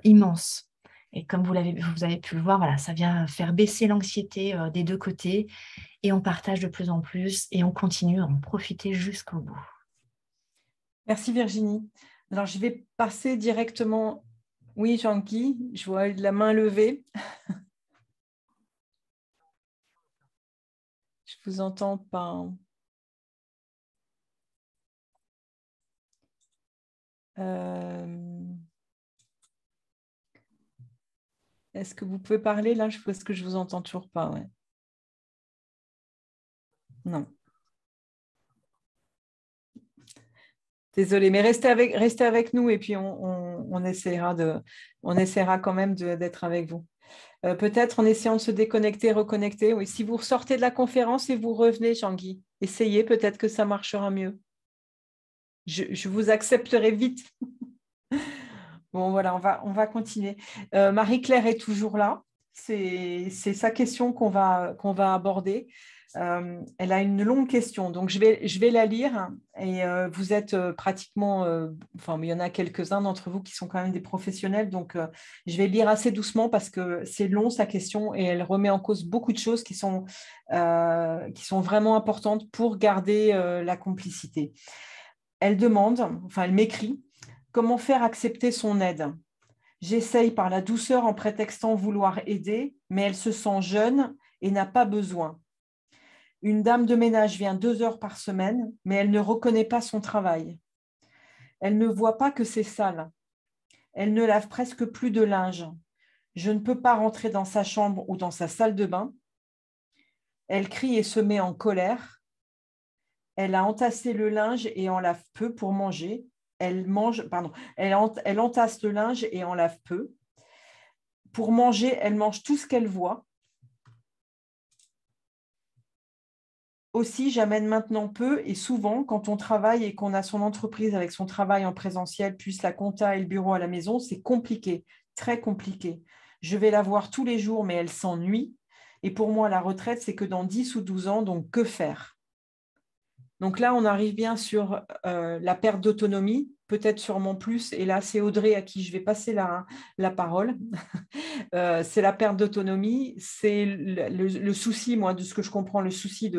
immense. Et comme vous avez pu le voir, voilà, ça vient faire baisser l'anxiété des deux côtés, et on partage de plus en plus et on continue à en profiter jusqu'au bout. Merci Virginie. Alors, je vais passer directement. Oui, Jean-Guy, je vois la main levée. Je ne vous entends pas. Est-ce que vous pouvez parler là? Parce que je ne vous entends toujours pas. Ouais. Non. Désolée, mais restez avec nous et puis on essaiera quand même d'être avec vous. Peut-être en essayant de se déconnecter, reconnecter. Oui, si vous ressortez de la conférence et vous revenez, Jean-Guy, essayez, peut-être que ça marchera mieux. Je vous accepterai vite. Bon, voilà, on va continuer. Marie-Claire est toujours là. C'est sa question qu'on va aborder. Elle a une longue question, donc je vais la lire. Et vous êtes pratiquement, il y en a quelques-uns d'entre vous qui sont quand même des professionnels, donc je vais lire assez doucement parce que c'est long sa question et elle remet en cause beaucoup de choses qui sont vraiment importantes pour garder la complicité. Elle m'écrit: comment faire accepter son aide? J'essaye par la douceur en prétextant vouloir aider, mais elle se sent jeune et n'a pas besoin. Une dame de ménage vient 2 heures par semaine, mais elle ne reconnaît pas son travail. Elle ne voit pas que c'est sale. Elle ne lave presque plus de linge. Je ne peux pas rentrer dans sa chambre ou dans sa salle de bain. Elle crie et se met en colère. Elle a entassé le linge et en lave peu pour manger. Elle entasse le linge et en lave peu. Pour manger, elle mange tout ce qu'elle voit. Aussi, j'amène maintenant peu et souvent, quand on travaille et qu'on a son entreprise avec son travail en présentiel, puis la compta et le bureau à la maison, c'est compliqué, très compliqué. Je vais la voir tous les jours, mais elle s'ennuie. Et pour moi, la retraite, c'est que dans 10 ou 12 ans, donc que faire? Donc là, on arrive bien sur la perte d'autonomie, peut-être sûrement plus. Et là, c'est Audrey à qui je vais passer la parole. C'est la perte d'autonomie, c'est le souci, moi, de ce que je comprends, le souci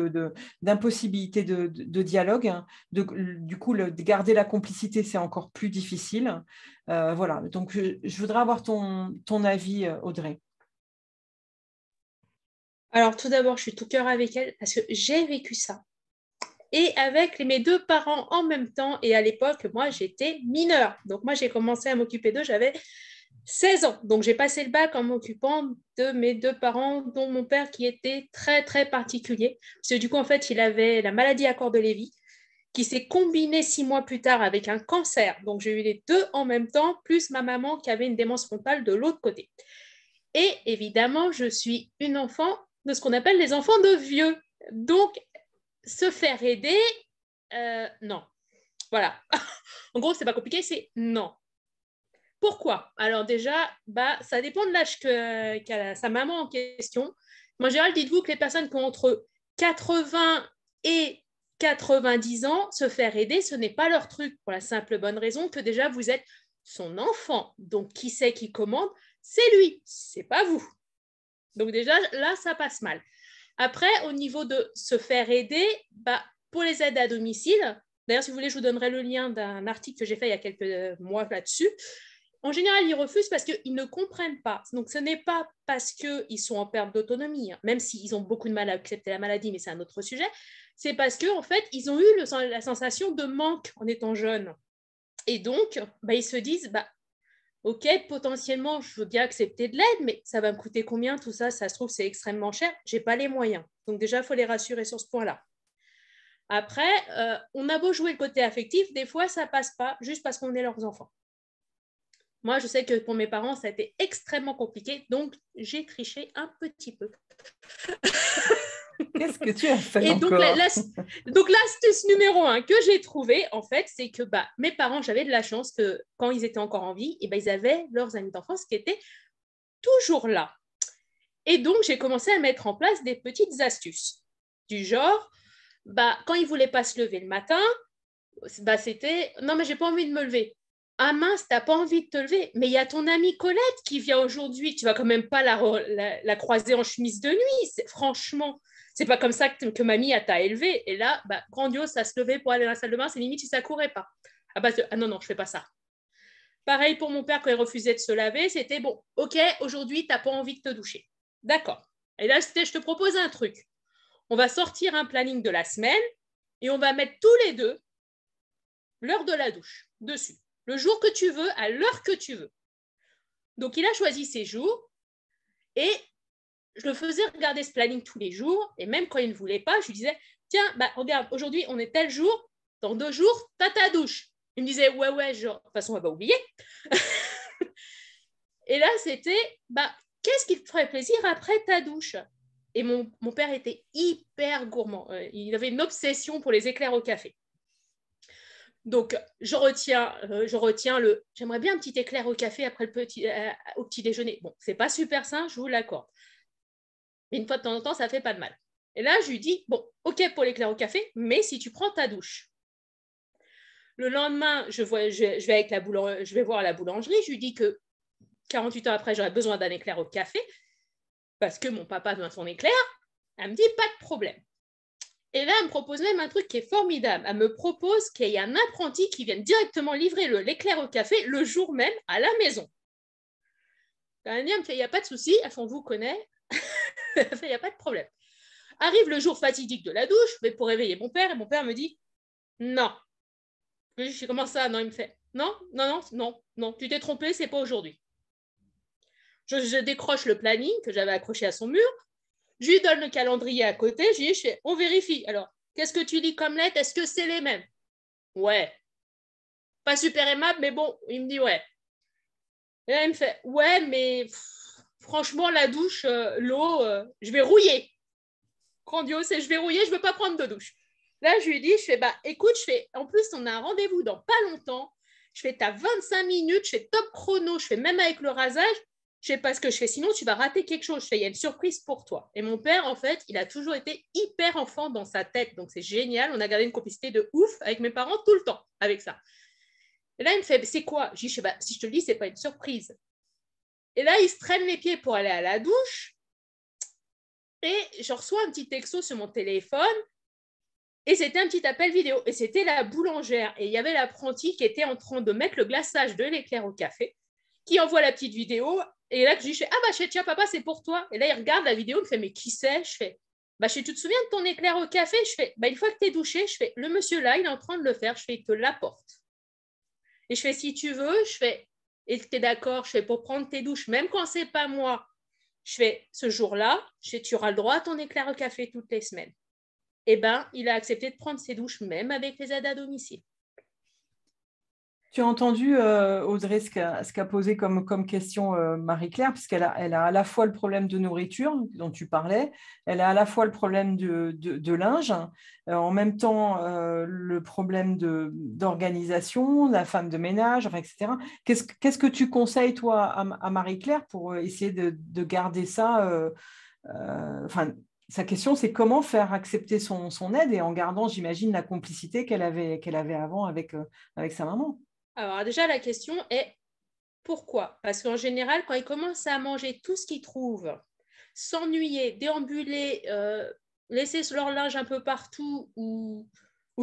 d'impossibilité de dialogue. Hein. Du coup, de garder la complicité, c'est encore plus difficile. Voilà, donc je voudrais avoir ton avis, Audrey. Alors, tout d'abord, je suis tout cœur avec elle parce que j'ai vécu ça. Et avec mes 2 parents en même temps. Et à l'époque, moi, j'étais mineure. Donc, moi, j'ai commencé à m'occuper d'eux, j'avais 16 ans. Donc, j'ai passé le bac en m'occupant de mes 2 parents, dont mon père qui était très, très particulier. Parce que du coup, en fait, il avait la maladie à corps de Lévy qui s'est combinée 6 mois plus tard avec un cancer. Donc, j'ai eu les 2 en même temps, plus ma maman qui avait une démence frontale de l'autre côté. Et évidemment, je suis une enfant de ce qu'on appelle les enfants de vieux. Donc, se faire aider, non. Voilà. En gros, c'est pas compliqué, c'est non. Pourquoi? Alors déjà, ça dépend de l'âge qu'a sa maman en question. En général, dites-vous que les personnes qui ont entre 80 et 90 ans, se faire aider, ce n'est pas leur truc, pour la simple bonne raison que déjà, vous êtes son enfant. Donc, qui c'est qui commande? C'est lui, c'est pas vous. Donc déjà, là, ça passe mal. Après, au niveau de se faire aider, pour les aides à domicile, d'ailleurs, si vous voulez, je vous donnerai le lien d'un article que j'ai fait il y a quelques mois là-dessus. En général, ils refusent parce qu'ils ne comprennent pas. Donc, ce n'est pas parce qu'ils sont en perte d'autonomie, hein, même s'ils ont beaucoup de mal à accepter la maladie, mais c'est un autre sujet. C'est parce qu'en fait, ils ont eu la sensation de manque en étant jeunes. Et donc, ils se disent, ok, potentiellement, je veux bien accepter de l'aide, mais ça va me coûter combien tout ça? Ça se trouve, c'est extrêmement cher. Je n'ai pas les moyens. Donc déjà, il faut les rassurer sur ce point-là. Après, on a beau jouer le côté affectif, des fois, ça ne passe pas juste parce qu'on est leurs enfants. Moi, je sais que pour mes parents, ça a été extrêmement compliqué, donc j'ai triché un petit peu. Qu'est-ce que tu as fait Et encore? donc l'astuce numéro 1 que j'ai trouvée, en fait, c'est que mes parents, j'avais de la chance que quand ils étaient encore en vie, ils avaient leurs amis d'enfance qui étaient toujours là. Et donc, j'ai commencé à mettre en place des petites astuces du genre, quand ils ne voulaient pas se lever le matin, c'était « Non, mais j'ai pas envie de me lever. » Ah mince, t'as pas envie de te lever, mais il y a ton amie Colette qui vient aujourd'hui, tu vas quand même pas la croiser en chemise de nuit, franchement, c'est pas comme ça que mamie t'a élevé. Et là, grandiose, ça se levait pour aller dans la salle de bain, c'est limite si ça courait pas. Ah non, je fais pas ça. Pareil pour mon père quand il refusait de se laver, c'était bon, ok, aujourd'hui t'as pas envie de te doucher. D'accord. Et là, c'était, je te propose un truc. On va sortir un planning de la semaine et on va mettre tous les 2 l'heure de la douche dessus. Le jour que tu veux, à l'heure que tu veux. Donc, il a choisi ses jours et je le faisais regarder ce planning tous les jours. Et même quand il ne voulait pas, je lui disais, tiens, regarde, aujourd'hui, on est tel jour, dans 2 jours, t'as ta douche. Il me disait, ouais, genre, de toute façon, on va pas oublier. Et là, c'était, qu'est-ce qui te ferait plaisir après ta douche? Et mon père était hyper gourmand. Il avait une obsession pour les éclairs au café. Donc, je retiens j'aimerais bien un petit éclair au café après au petit déjeuner. Bon, c'est pas super sain, je vous l'accorde. Mais une fois de temps en temps, ça fait pas de mal. Et là, je lui dis, bon, ok pour l'éclair au café, mais si tu prends ta douche. Le lendemain, je vais voir à la boulangerie, je lui dis que 48 heures après, j'aurais besoin d'un éclair au café parce que mon papa veut son éclair. Elle me dit, pas de problème. Et là, elle me propose même un truc qui est formidable. Elle me propose qu'il y ait un apprenti qui vienne directement livrer l'éclair au café le jour même à la maison. Elle me fait, il n'y a pas de souci, on vous connaît. Elle fait, il n'y a pas de problème. Arrive le jour fatidique de la douche, mais pour réveiller mon père, et mon père me dit, non. Je dis, comment ça? Non, il me fait, non, tu t'es trompé, c'est pas aujourd'hui. Je décroche le planning que j'avais accroché à son mur. Je lui donne le calendrier à côté, on vérifie. Alors, qu'est-ce que tu lis comme lettre? Est-ce que c'est les mêmes? Ouais. Pas super aimable, mais bon, il me dit ouais. Et là, il me fait, ouais, mais franchement, la douche, l'eau, je vais rouiller. Grandiose, je vais rouiller, je ne veux pas prendre de douche. Là, je lui dis, écoute, en plus, on a un rendez-vous dans pas longtemps. Je fais, t'as 25 minutes, je fais top chrono, je fais même avec le rasage. Je sais pas ce que je fais, sinon tu vas rater quelque chose. Je fais, il y a une surprise pour toi. Et mon père, en fait, il a toujours été hyper enfant dans sa tête. Donc, c'est génial. On a gardé une complicité de ouf avec mes parents tout le temps avec ça. Et là, il me fait, c'est quoi? Je dis, je sais pas, si je te le dis, c'est pas une surprise. Et là, il se traîne les pieds pour aller à la douche. Et je reçois un petit texto sur mon téléphone. Et c'était un petit appel vidéo. Et c'était la boulangère. Et il y avait l'apprenti qui était en train de mettre le glaçage de l'éclair au café, qui envoie la petite vidéo. Et là, je dis, ah bah, tiens, papa, c'est pour toi. Et là, il regarde la vidéo, il me fait, mais qui c'est? Je fais, bah, tu te souviens de ton éclair au café? Je fais, bah, une fois que tu es douché, je fais, le monsieur là, il est en train de le faire. Je fais, il te l'apporte. Et je fais, si tu veux, je fais, et tu es d'accord, je fais, pour prendre tes douches, même quand c'est pas moi, je fais, ce jour-là, je fais, tu auras le droit à ton éclair au café toutes les semaines. Eh bien, il a accepté de prendre ses douches, même avec les aides à domicile. Tu as entendu, Audrey, ce qu'a posé comme question Marie-Claire, puisqu'elle elle a à la fois le problème de nourriture dont tu parlais, elle a à la fois le problème de linge, en même temps le problème d'organisation, la femme de ménage, enfin, etc. Qu'est-ce que tu conseilles, toi, à Marie-Claire pour essayer de garder ça enfin, sa question, c'est comment faire accepter son aide et en gardant, j'imagine, la complicité qu'elle avait avant avec sa maman. Alors déjà, la question est pourquoi? Parce qu'en général, quand ils commencent à manger tout ce qu'ils trouvent, s'ennuyer, déambuler, laisser leur linge un peu partout ou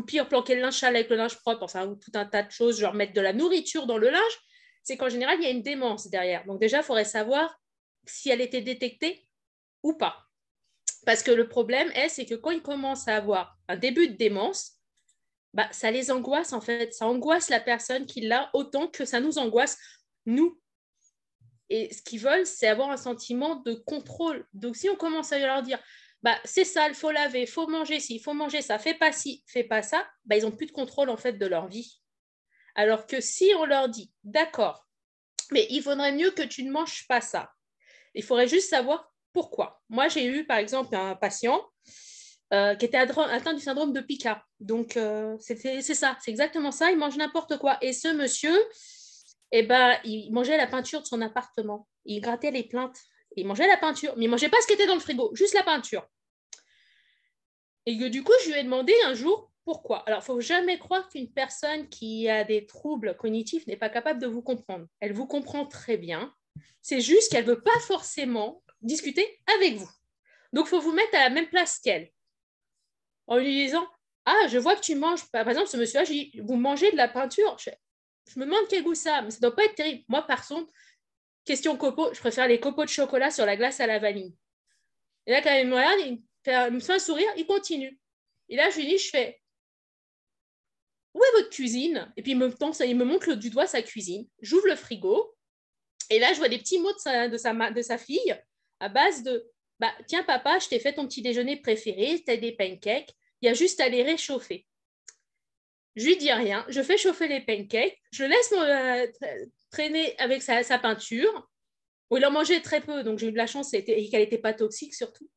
pire, planquer le linge sale avec le linge propre, enfin, ou tout un tas de choses, genre mettre de la nourriture dans le linge, c'est qu'en général, il y a une démence derrière. Donc déjà, il faudrait savoir si elle était détectée ou pas. Parce que le problème c'est que quand ils commencent à avoir un début de démence, bah, ça les angoisse en fait. Ça angoisse la personne qui l'a autant que ça nous angoisse, nous. Et ce qu'ils veulent, c'est avoir un sentiment de contrôle. Donc, si on commence à leur dire, bah, c'est sale, il faut laver, il faut manger ci, il faut manger ça, fais pas ci, fais pas ça, bah, ils n'ont plus de contrôle en fait de leur vie. Alors que si on leur dit, d'accord, mais il faudrait mieux que tu ne manges pas ça. Il faudrait juste savoir pourquoi. Moi, j'ai eu par exemple un patient qui était atteint du syndrome de Pica. Donc, c'est ça, c'est exactement ça. Il mange n'importe quoi. Et ce monsieur, eh ben, il mangeait la peinture de son appartement. Il grattait les plaintes. Il mangeait la peinture, mais il ne mangeait pas ce qui était dans le frigo, juste la peinture. Et que, du coup, je lui ai demandé un jour pourquoi. Alors, il ne faut jamais croire qu'une personne qui a des troubles cognitifs n'est pas capable de vous comprendre. Elle vous comprend très bien. C'est juste qu'elle ne veut pas forcément discuter avec vous. Donc, il faut vous mettre à la même place qu'elle. En lui disant, ah, je vois que tu manges, par exemple, ce monsieur-là, je dis, vous mangez de la peinture. Je me demande quel goût ça a, mais ça ne doit pas être terrible. Moi, par contre, question copeaux, je préfère les copeaux de chocolat sur la glace à la vanille. Et là, quand il me regarde, il me fait un sourire, il continue. Et là, je lui dis, je fais, où est votre cuisine? Et puis, il me montre du doigt sa cuisine. J'ouvre le frigo, et là, je vois des petits mots de sa fille à base de, bah, tiens, papa, je t'ai fait ton petit déjeuner préféré, t'as des pancakes, il y a juste à les réchauffer. Je lui dis rien, je fais chauffer les pancakes, je laisse traîner avec sa peinture. Bon, il en mangeait très peu, donc j'ai eu de la chance qu'elle n'était pas toxique surtout.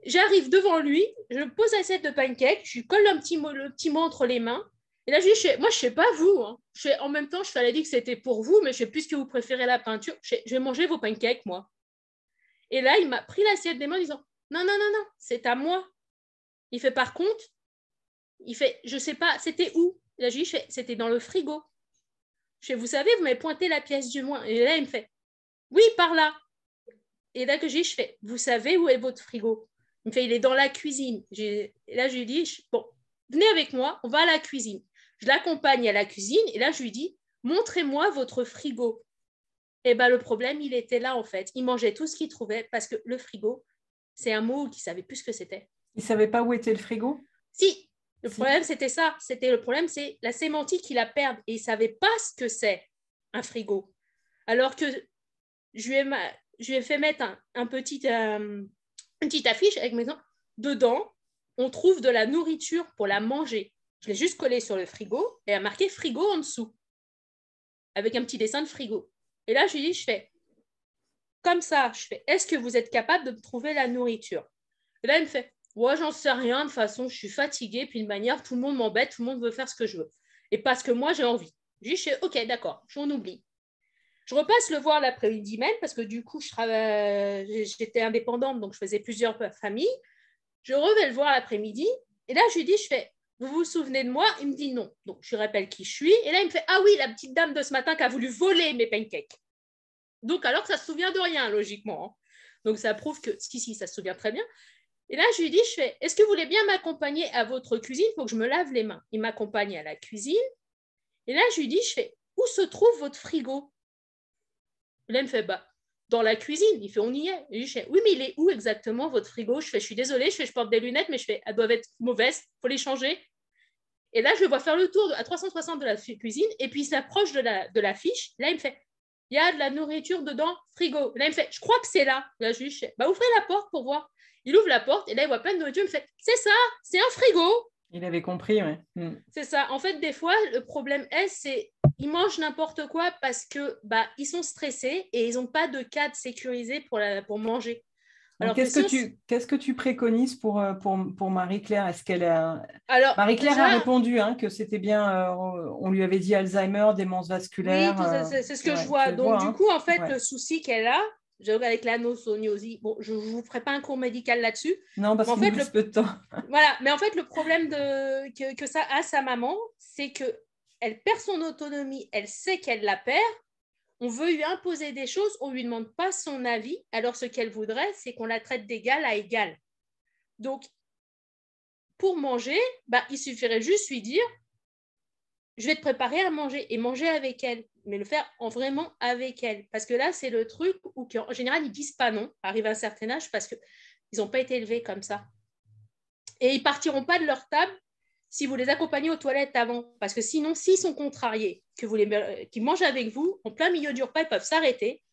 J'arrive devant lui, je pose l'assiette de pancakes, je lui colle le petit mot entre les mains. Et là, je dis, moi, je ne sais pas vous. Hein. En même temps, je t'avais dit que c'était pour vous, mais je ne sais plus ce que vous préférez la peinture. Je vais manger vos pancakes, moi. Et là, il m'a pris l'assiette des mains en disant, non, c'est à moi. Il fait, par contre, il fait, je ne sais pas, c'était où? Là, je dis, c'était dans le frigo. Je fais, vous savez, vous m'avez pointé la pièce du moins. Et là, il me fait, oui, par là. Et là que je fais, vous savez où est votre frigo? Il me fait, il est dans la cuisine. Et là, je lui dis, bon, venez avec moi, on va à la cuisine. Je l'accompagne à la cuisine et là, je lui dis, montrez-moi votre frigo. Et bien, le problème, il était là, en fait. Il mangeait tout ce qu'il trouvait parce que le frigo, c'est un mot qu'il ne savait plus ce que c'était. Il ne savait pas où était le frigo? Si. Le problème, c'était ça. Le problème, c'est la sémantique qu'il a perdue. Et il ne savait pas ce que c'est, un frigo. Alors que je lui ai fait mettre une petite affiche avec mes enfants. Dedans, on trouve de la nourriture pour la manger. Je l'ai juste collé sur le frigo et a marqué frigo en dessous, avec un petit dessin de frigo. Et là, je lui dis, je fais comme ça. Je fais, est-ce que vous êtes capable de me trouver la nourriture? Et là, il me fait, ouais, j'en sais rien. De toute façon, je suis fatiguée. Puis de manière, tout le monde m'embête. Tout le monde veut faire ce que je veux. Et parce que moi, j'ai envie. Je dis, ok, d'accord, j'en oublie. Je repasse le voir l'après-midi même parce que du coup, j'étais indépendante, donc je faisais plusieurs familles. Je reviens le voir l'après-midi et là, je lui dis, vous vous souvenez de moi? Il me dit non. Donc, je lui rappelle qui je suis. Et là, il me fait, ah oui, la petite dame de ce matin qui a voulu voler mes pancakes. Donc, alors que ça ne se souvient de rien, logiquement. Hein. Donc, ça prouve que, si, ça se souvient très bien. Et là, je lui dis, est-ce que vous voulez bien m'accompagner à votre cuisine? Il faut que je me lave les mains. Il m'accompagne à la cuisine. Et là, je lui dis, où se trouve votre frigo? Et là, il me fait, dans la cuisine. Il fait, on y est. Et je fais, oui, mais il est où exactement votre frigo? Je suis désolée, je porte des lunettes, mais elles doivent être mauvaises, il faut les changer. Et là, je le vois faire le tour à 360 de la cuisine, et puis il s'approche de la fiche. Là, il me fait, il y a de la nourriture dedans, frigo. Là, il me fait, je crois que c'est là. Là, je lui fais, ouvrez la porte pour voir. Il ouvre la porte, et là, il voit plein de nourriture. Il me fait, c'est ça, c'est un frigo. Il avait compris, oui. C'est ça. En fait, des fois, le problème c'est ils mangent n'importe quoi parce que ils sont stressés et ils n'ont pas de cadre sécurisé pour manger. Alors, qu'est-ce que tu préconises pour Marie-Claire? Est-ce qu'elle Marie-Claire a répondu que c'était bien, on lui avait dit Alzheimer, démence vasculaire. Oui, c'est ce que je vois. Donc, du coup, en fait, le souci qu'elle a, avec l'anosognosie, bon, je ne vous ferai pas un cours médical là-dessus. Non, parce qu'il nous reste peu de temps. Voilà, mais en fait, le problème que ça a sa maman, c'est qu'elle perd son autonomie, elle sait qu'elle la perd. On veut lui imposer des choses, on ne lui demande pas son avis. Alors, ce qu'elle voudrait, c'est qu'on la traite d'égal à égal. Donc, pour manger, il suffirait juste lui dire « Je vais te préparer à manger » et manger avec elle, mais le faire vraiment avec elle. Parce que là, c'est le truc où, en général, ils ne disent pas non, arrive à un certain âge, parce qu'ils n'ont pas été élevés comme ça. Et ils ne partiront pas de leur table si vous les accompagnez aux toilettes avant. Parce que sinon, s'ils sont contrariés, qu'ils mangent avec vous, en plein milieu du repas, ils peuvent s'arrêter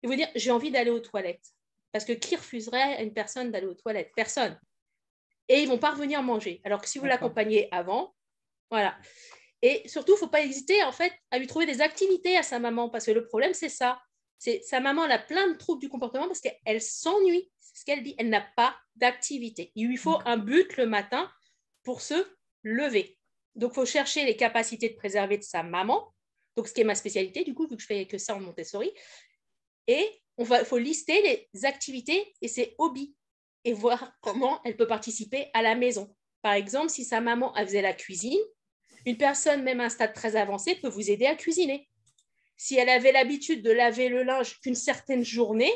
et vous dire « j'ai envie d'aller aux toilettes ». Parce que qui refuserait à une personne d'aller aux toilettes? Personne. Et ils ne vont pas revenir manger. Alors que si vous l'accompagnez avant, voilà. Et surtout, il ne faut pas hésiter en fait, à lui trouver des activités à sa maman. Parce que le problème, c'est ça. Sa maman, elle a plein de troubles du comportement parce qu'elle s'ennuie. C'est ce qu'elle dit. Elle n'a pas d'activité. Il lui faut un but le matin pour se lever. Donc, il faut chercher les capacités de préserver de sa maman. Donc, ce qui est ma spécialité, du coup, vu que je fais que ça en Montessori. Et il faut lister les activités et ses hobbies et voir comment elle peut participer à la maison. Par exemple, si sa maman faisait la cuisine, une personne, même à un stade très avancé, peut vous aider à cuisiner. Si elle avait l'habitude de laver le linge qu'une certaine journée,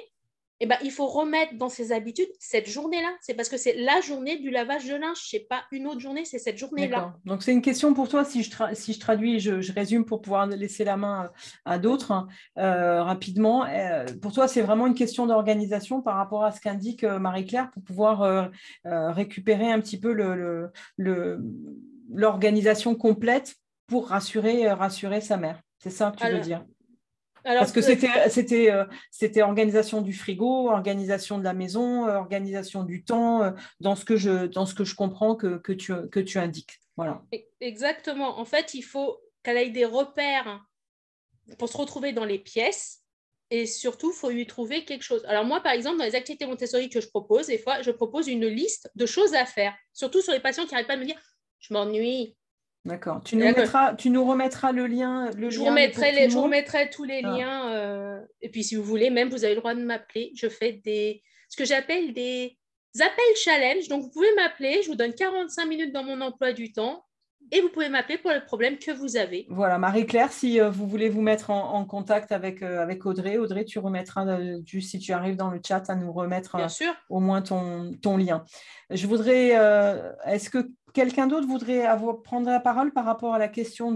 il faut remettre dans ses habitudes cette journée-là. C'est parce que c'est la journée du lavage de linge. Ce n'est pas une autre journée, c'est cette journée-là. D'accord. Donc, c'est une question pour toi, si je traduis, je résume pour pouvoir laisser la main à d'autres rapidement. Pour toi, c'est vraiment une question d'organisation par rapport à ce qu'indique Marie-Claire pour pouvoir récupérer un petit peu l'organisation complète pour rassurer sa mère. C'est ça que tu veux dire? Parce que c'était organisation du frigo, organisation de la maison, organisation du temps, dans ce que je comprends que tu indiques. Voilà. Exactement. En fait, il faut qu'elle ait des repères pour se retrouver dans les pièces et surtout, il faut lui trouver quelque chose. Alors moi, par exemple, dans les activités Montessori que je propose, des fois, je propose une liste de choses à faire, surtout sur les patients qui n'arrêtent pas de me dire « je m'ennuie ». D'accord. Tu nous remettras le lien. Je vous remettrai tous les liens. Et puis, si vous voulez, même, vous avez le droit de m'appeler. Je fais ce que j'appelle des appels challenge. Donc, vous pouvez m'appeler. Je vous donne 45 minutes dans mon emploi du temps. Et vous pouvez m'appeler pour le problème que vous avez. Voilà, Marie-Claire, si vous voulez vous mettre en contact avec Audrey. Audrey, tu remettras, si tu arrives dans le chat, à nous remettre au moins ton lien. Je voudrais... Est-ce que quelqu'un d'autre voudrait prendre la parole par rapport à la question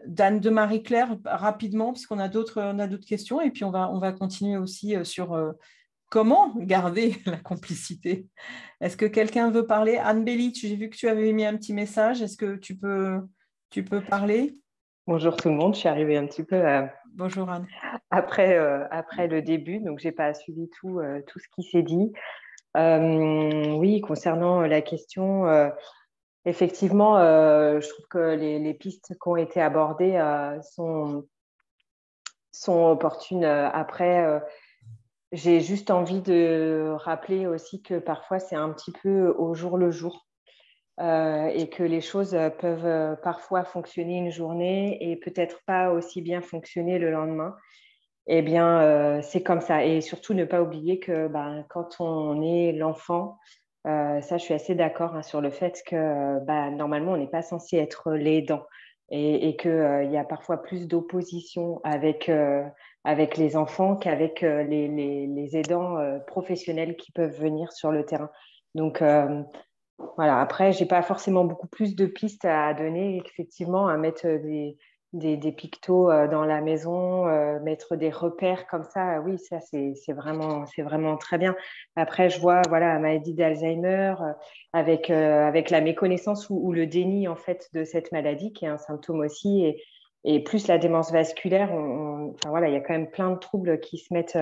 d'Anne de Marie-Claire rapidement, puisqu'on a d'autres questions, et puis on va continuer aussi sur comment garder la complicité. Est-ce que quelqu'un veut parler? Anne Bellich, j'ai vu que tu avais mis un petit message. Est-ce que tu peux parler? Bonjour tout le monde, je suis arrivée un petit peu Bonjour Anne. Après le début, donc je n'ai pas suivi tout ce qui s'est dit. Oui, concernant la question, effectivement, je trouve que les pistes qui ont été abordées sont opportunes. Après, j'ai juste envie de rappeler aussi que parfois, c'est un petit peu au jour le jour et que les choses peuvent parfois fonctionner une journée et peut-être pas aussi bien fonctionner le lendemain. eh bien, c'est comme ça. Et surtout, ne pas oublier que quand on est l'enfant, ça, je suis assez d'accord hein, sur le fait que normalement, on n'est pas censé être l'aidant et qu'il y a parfois plus d'opposition avec les enfants qu'avec les aidants professionnels qui peuvent venir sur le terrain. Donc, voilà. Après, je n'ai pas forcément beaucoup plus de pistes à donner, effectivement, à mettre des pictos dans la maison, mettre des repères comme ça. Oui, ça, c'est vraiment très bien. Après, je vois voilà, la maladie d'Alzheimer avec la méconnaissance ou le déni en fait, de cette maladie, qui est un symptôme aussi, et plus la démence vasculaire. Enfin, voilà, il y a quand même plein de troubles qui se mettent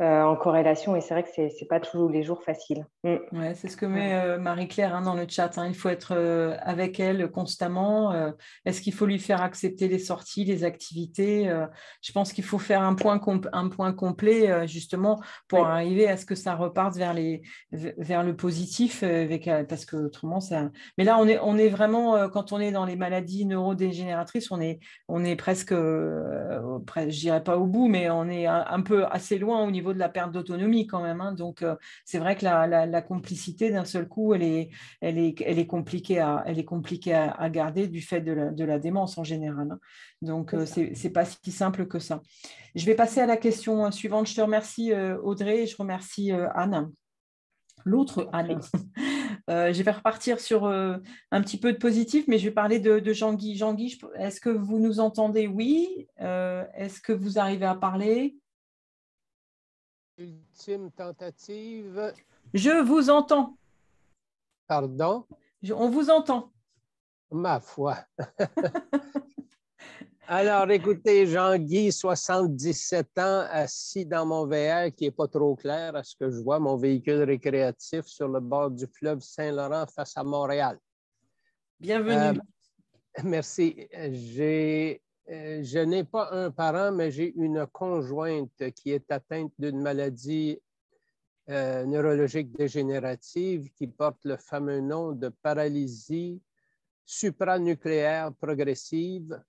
en corrélation, et c'est vrai que ce n'est pas tous les jours facile. Ouais, c'est ce que met Marie-Claire hein, dans le chat. Hein. Il faut être avec elle constamment. Est-ce qu'il faut lui faire accepter les sorties, les activités je pense qu'il faut faire un point complet justement pour arriver à ce que ça reparte vers le positif, parce que autrement ça. Mais là, on est vraiment quand on est dans les maladies neurodégénératrices, on est presque, je dirais pas au bout, mais on est un peu assez loin au niveau de la perte d'autonomie quand même. Hein. Donc c'est vrai que la complicité d'un seul coup, elle est compliquée à garder du fait de la démence en général. Hein. Donc, c'est pas si simple que ça. Je vais passer à la question suivante. Je te remercie, Audrey, et je remercie Anne. L'autre Anne. Je vais repartir sur un petit peu de positif, mais je vais parler de Jean-Guy. Jean-Guy, est-ce que vous nous entendez? Oui. Est-ce que vous arrivez à parler? Ultime tentative. Je vous entends. Pardon? On vous entend. Ma foi. Alors, écoutez, Jean-Guy, 77 ans, assis dans mon VR qui n'est pas trop clair à ce que je vois, mon véhicule récréatif sur le bord du fleuve Saint-Laurent face à Montréal. Bienvenue. Merci. Je n'ai pas un parent, mais j'ai une conjointe qui est atteinte d'une maladie neurologique dégénérative qui porte le fameux nom de paralysie supranucléaire progressive,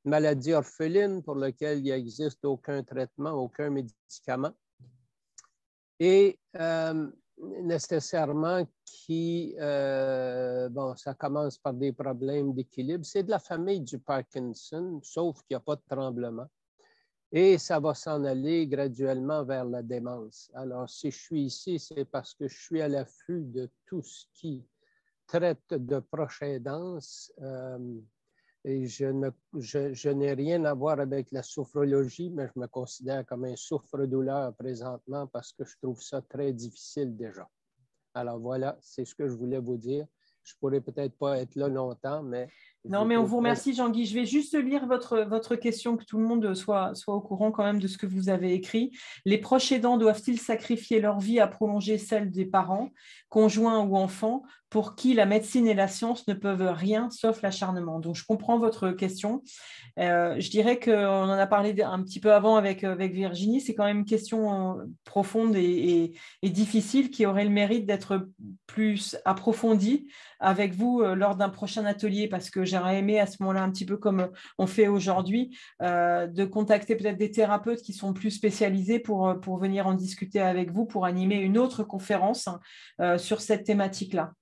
maladie orpheline pour laquelle il n'existe aucun traitement, aucun médicament, et nécessairement ça commence par des problèmes d'équilibre. C'est de la famille du Parkinson, sauf qu'il n'y a pas de tremblement. Et ça va s'en aller graduellement vers la démence. Alors, si je suis ici, c'est parce que je suis à l'affût de tout ce qui traite de proche aidance. Et je n'ai rien à voir avec la sophrologie, mais je me considère comme un souffre-douleur présentement parce que je trouve ça très difficile déjà. Alors voilà, c'est ce que je voulais vous dire. Je ne pourrais peut-être pas être là longtemps, mais... Non, mais on vous remercie, Jean-Guy. Je vais juste lire votre question, que tout le monde soit au courant quand même de ce que vous avez écrit. Les proches aidants doivent-ils sacrifier leur vie à prolonger celle des parents, conjoints ou enfants, pour qui la médecine et la science ne peuvent rien sauf l'acharnement? Donc, je comprends votre question. Je dirais qu'on en a parlé un petit peu avant avec Virginie. C'est quand même une question profonde et difficile qui aurait le mérite d'être plus approfondie avec vous lors d'un prochain atelier, parce que j'aurais aimé à ce moment-là, un petit peu comme on fait aujourd'hui, de contacter peut-être des thérapeutes qui sont plus spécialisés pour venir en discuter avec vous, pour animer une autre conférence sur cette thématique-là.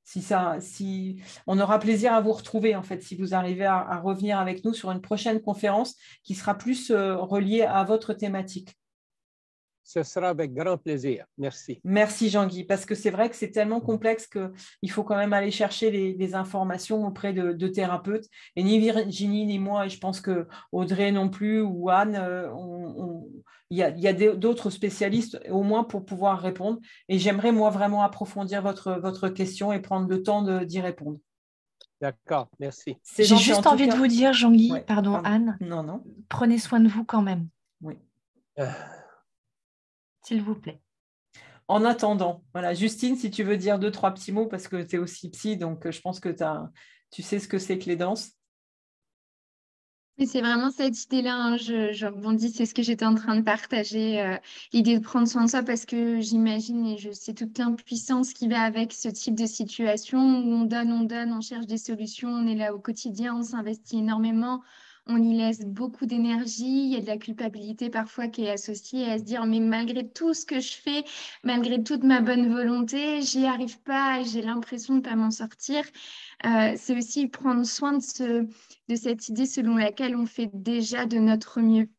Si on aura plaisir à vous retrouver, en fait, si vous arrivez à revenir avec nous sur une prochaine conférence qui sera plus reliée à votre thématique. Ce sera avec grand plaisir. Merci. Merci Jean-Guy, parce que c'est vrai que c'est tellement complexe qu'il faut quand même aller chercher les informations auprès de thérapeutes. Et ni Virginie, ni moi, et je pense que Audrey non plus, ou Anne, il y a d'autres spécialistes au moins pour pouvoir répondre. Et j'aimerais moi vraiment approfondir votre question et prendre le temps d'y répondre. D'accord, merci. J'ai juste envie de vous dire, Jean-Guy, ouais, pardon Anne, non. Prenez soin de vous quand même. Oui. S'il vous plaît. En attendant, voilà, Justine, si tu veux dire 2-3 petits mots, parce que tu es aussi psy, donc je pense que tu sais ce que c'est que les danses. Mais c'est vraiment cette idée-là, hein, je rebondis, c'est ce que j'étais en train de partager, l'idée de prendre soin de soi, parce que j'imagine et je sais toute l'impuissance qui va avec ce type de situation où on donne, on cherche des solutions, on est là au quotidien, on s'investit énormément, on y laisse beaucoup d'énergie. Il y a de la culpabilité parfois qui est associée à se dire, mais malgré tout ce que je fais, malgré toute ma bonne volonté, j'y arrive pas, j'ai l'impression de pas m'en sortir. C'est aussi prendre soin de cette idée selon laquelle on fait déjà de notre mieux.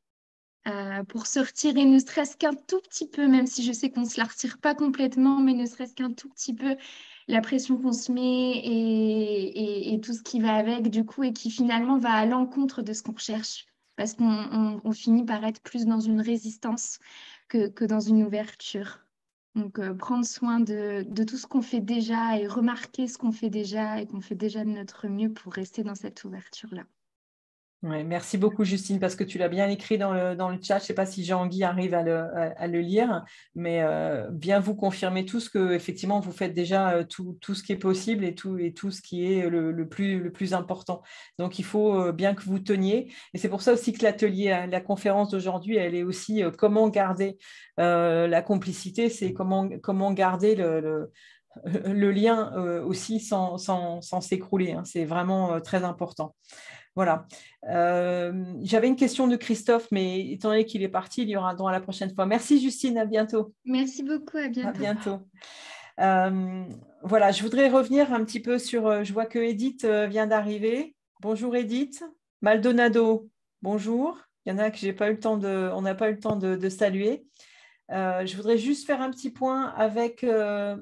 Pour se retirer ne serait-ce qu'un tout petit peu, même si je sais qu'on ne se la retire pas complètement, mais ne serait-ce qu'un tout petit peu, la pression qu'on se met et tout ce qui va avec, du coup, et qui finalement va à l'encontre de ce qu'on recherche, parce qu'on finit par être plus dans une résistance que dans une ouverture. Donc, prendre soin de tout ce qu'on fait déjà et remarquer ce qu'on fait déjà et qu'on fait déjà de notre mieux pour rester dans cette ouverture-là. Ouais, merci beaucoup, Justine, parce que tu l'as bien écrit dans le chat. Je ne sais pas si Jean-Guy arrive à le lire, mais bien vous confirmer tous que effectivement vous faites déjà tout ce qui est possible et tout ce qui est le plus important. Donc, il faut bien que vous teniez. Et c'est pour ça aussi que la conférence d'aujourd'hui, elle est aussi comment garder la complicité, c'est comment garder le lien aussi sans s'écrouler. Hein. C'est vraiment très important. Voilà. J'avais une question de Christophe, mais étant donné qu'il est parti, il y aura un droit à la prochaine fois. Merci Justine, à bientôt. Merci beaucoup, à bientôt. À bientôt. Voilà, je voudrais revenir un petit peu sur, je vois que Edith vient d'arriver. Bonjour Edith. Maldonado, bonjour. Il y en a que on n'a pas eu le temps de saluer. Je voudrais juste faire un petit point avec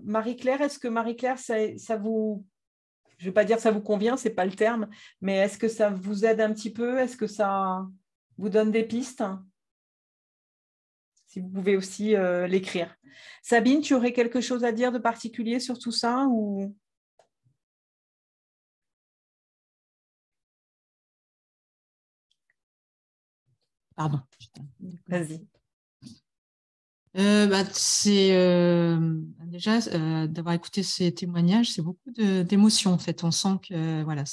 Marie-Claire. Est-ce que Marie-Claire, ça vous... Je ne vais pas dire que ça vous convient, ce n'est pas le terme, mais est-ce que ça vous aide un petit peu? Est-ce que ça vous donne des pistes? Si vous pouvez aussi l'écrire. Sabine, tu aurais quelque chose à dire de particulier sur tout ça ou... Pardon. Vas-y. C'est déjà d'avoir écouté ces témoignages, c'est beaucoup d'émotions en fait. On sent que voilà,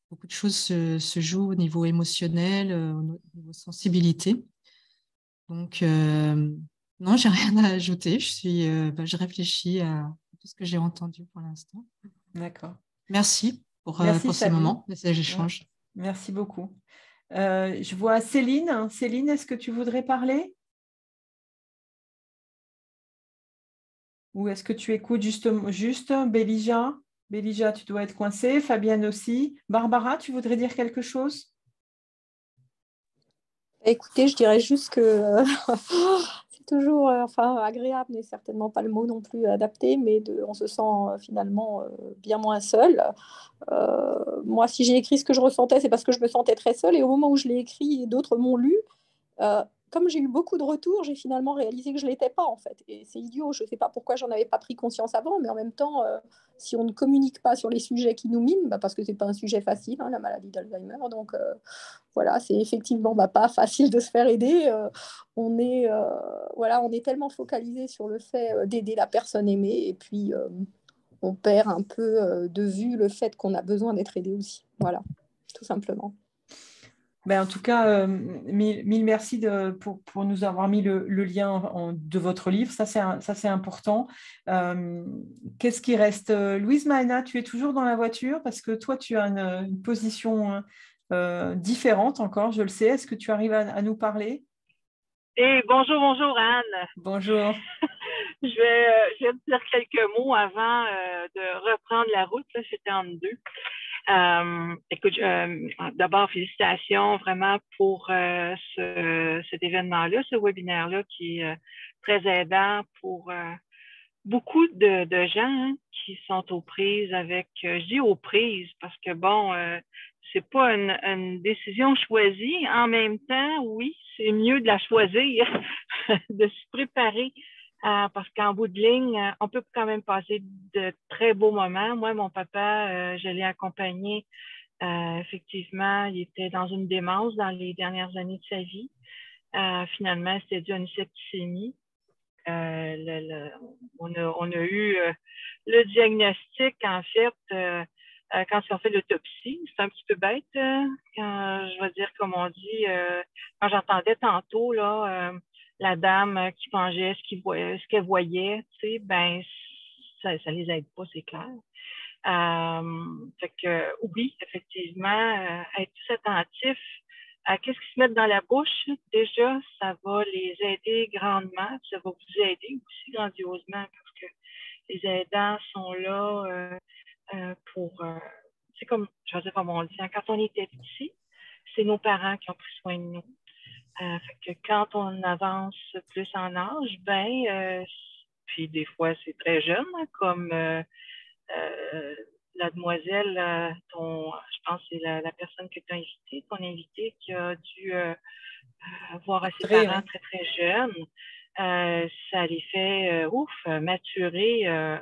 beaucoup de choses se jouent au niveau émotionnel, au niveau sensibilité. Donc non, j'ai rien à ajouter. Je réfléchis à tout ce que j'ai entendu pour l'instant. D'accord. Merci pour ces moments, ces échanges. Ouais. Merci beaucoup. Je vois Céline. Céline, est-ce que tu voudrais parler? Ou est-ce que tu écoutes juste Bélija? Bélija, tu dois être coincée. Fabienne aussi. Barbara, tu voudrais dire quelque chose? Écoutez, je dirais juste que c'est toujours agréable, n'est certainement pas le mot non plus adapté, mais on se sent finalement bien moins seul. Moi, si j'ai écrit ce que je ressentais, c'est parce que je me sentais très seule. Et au moment où je l'ai écrit et d'autres m'ont lu, comme j'ai eu beaucoup de retours, j'ai finalement réalisé que je ne l'étais pas en fait. Et c'est idiot, je ne sais pas pourquoi j'en avais pas pris conscience avant, mais en même temps, si on ne communique pas sur les sujets qui nous minent, parce que ce n'est pas un sujet facile, hein, la maladie d'Alzheimer, donc voilà, c'est effectivement pas facile de se faire aider. On est tellement focalisé sur le fait d'aider la personne aimée, et puis on perd un peu de vue le fait qu'on a besoin d'être aidé aussi. Voilà, tout simplement. En tout cas, mille merci pour nous avoir mis le lien de votre livre. Ça, c'est important. Qu'est-ce qui reste? Louise Mahana, tu es toujours dans la voiture parce que toi, tu as une position différente encore, je le sais. Est-ce que tu arrives à nous parler? Bonjour Anne. Bonjour. Je vais te dire quelques mots avant de reprendre la route. Là, j'étais en deux. Écoute, d'abord, félicitations vraiment pour cet événement-là, ce webinaire-là qui est très aidant pour beaucoup de gens hein, qui sont aux prises avec, je dis aux prises parce que bon, c'est pas une décision choisie. En même temps, oui, c'est mieux de la choisir, de se préparer. Parce qu'en bout de ligne, on peut quand même passer de très beaux moments. Moi, mon papa, je l'ai accompagné. Effectivement, il était dans une démence dans les dernières années de sa vie. Finalement, c'était dû à une septicémie. On a eu le diagnostic, en fait, quand ils ont fait l'autopsie. C'est un petit peu bête, quand je vais dire, comme on dit, quand j'entendais tantôt, là, la dame qui mangeait ce qu'elle voyait, tu sais, ben, ça les aide pas, c'est clair. Fait que oui, effectivement, être plus attentif à qu'est-ce qu'ils se mettent dans la bouche, déjà, ça va les aider grandement, ça va vous aider aussi grandiosement parce que les aidants sont là pour, c'est comme, je vais dire comme on dit, hein, quand on était petit, c'est nos parents qui ont pris soin de nous. Fait que quand on avance plus en âge, puis des fois c'est très jeune, hein, comme la demoiselle, je pense que c'est la personne que tu as invitée, ton invité qui a dû voir ses parents très, très jeunes. Ça les fait maturer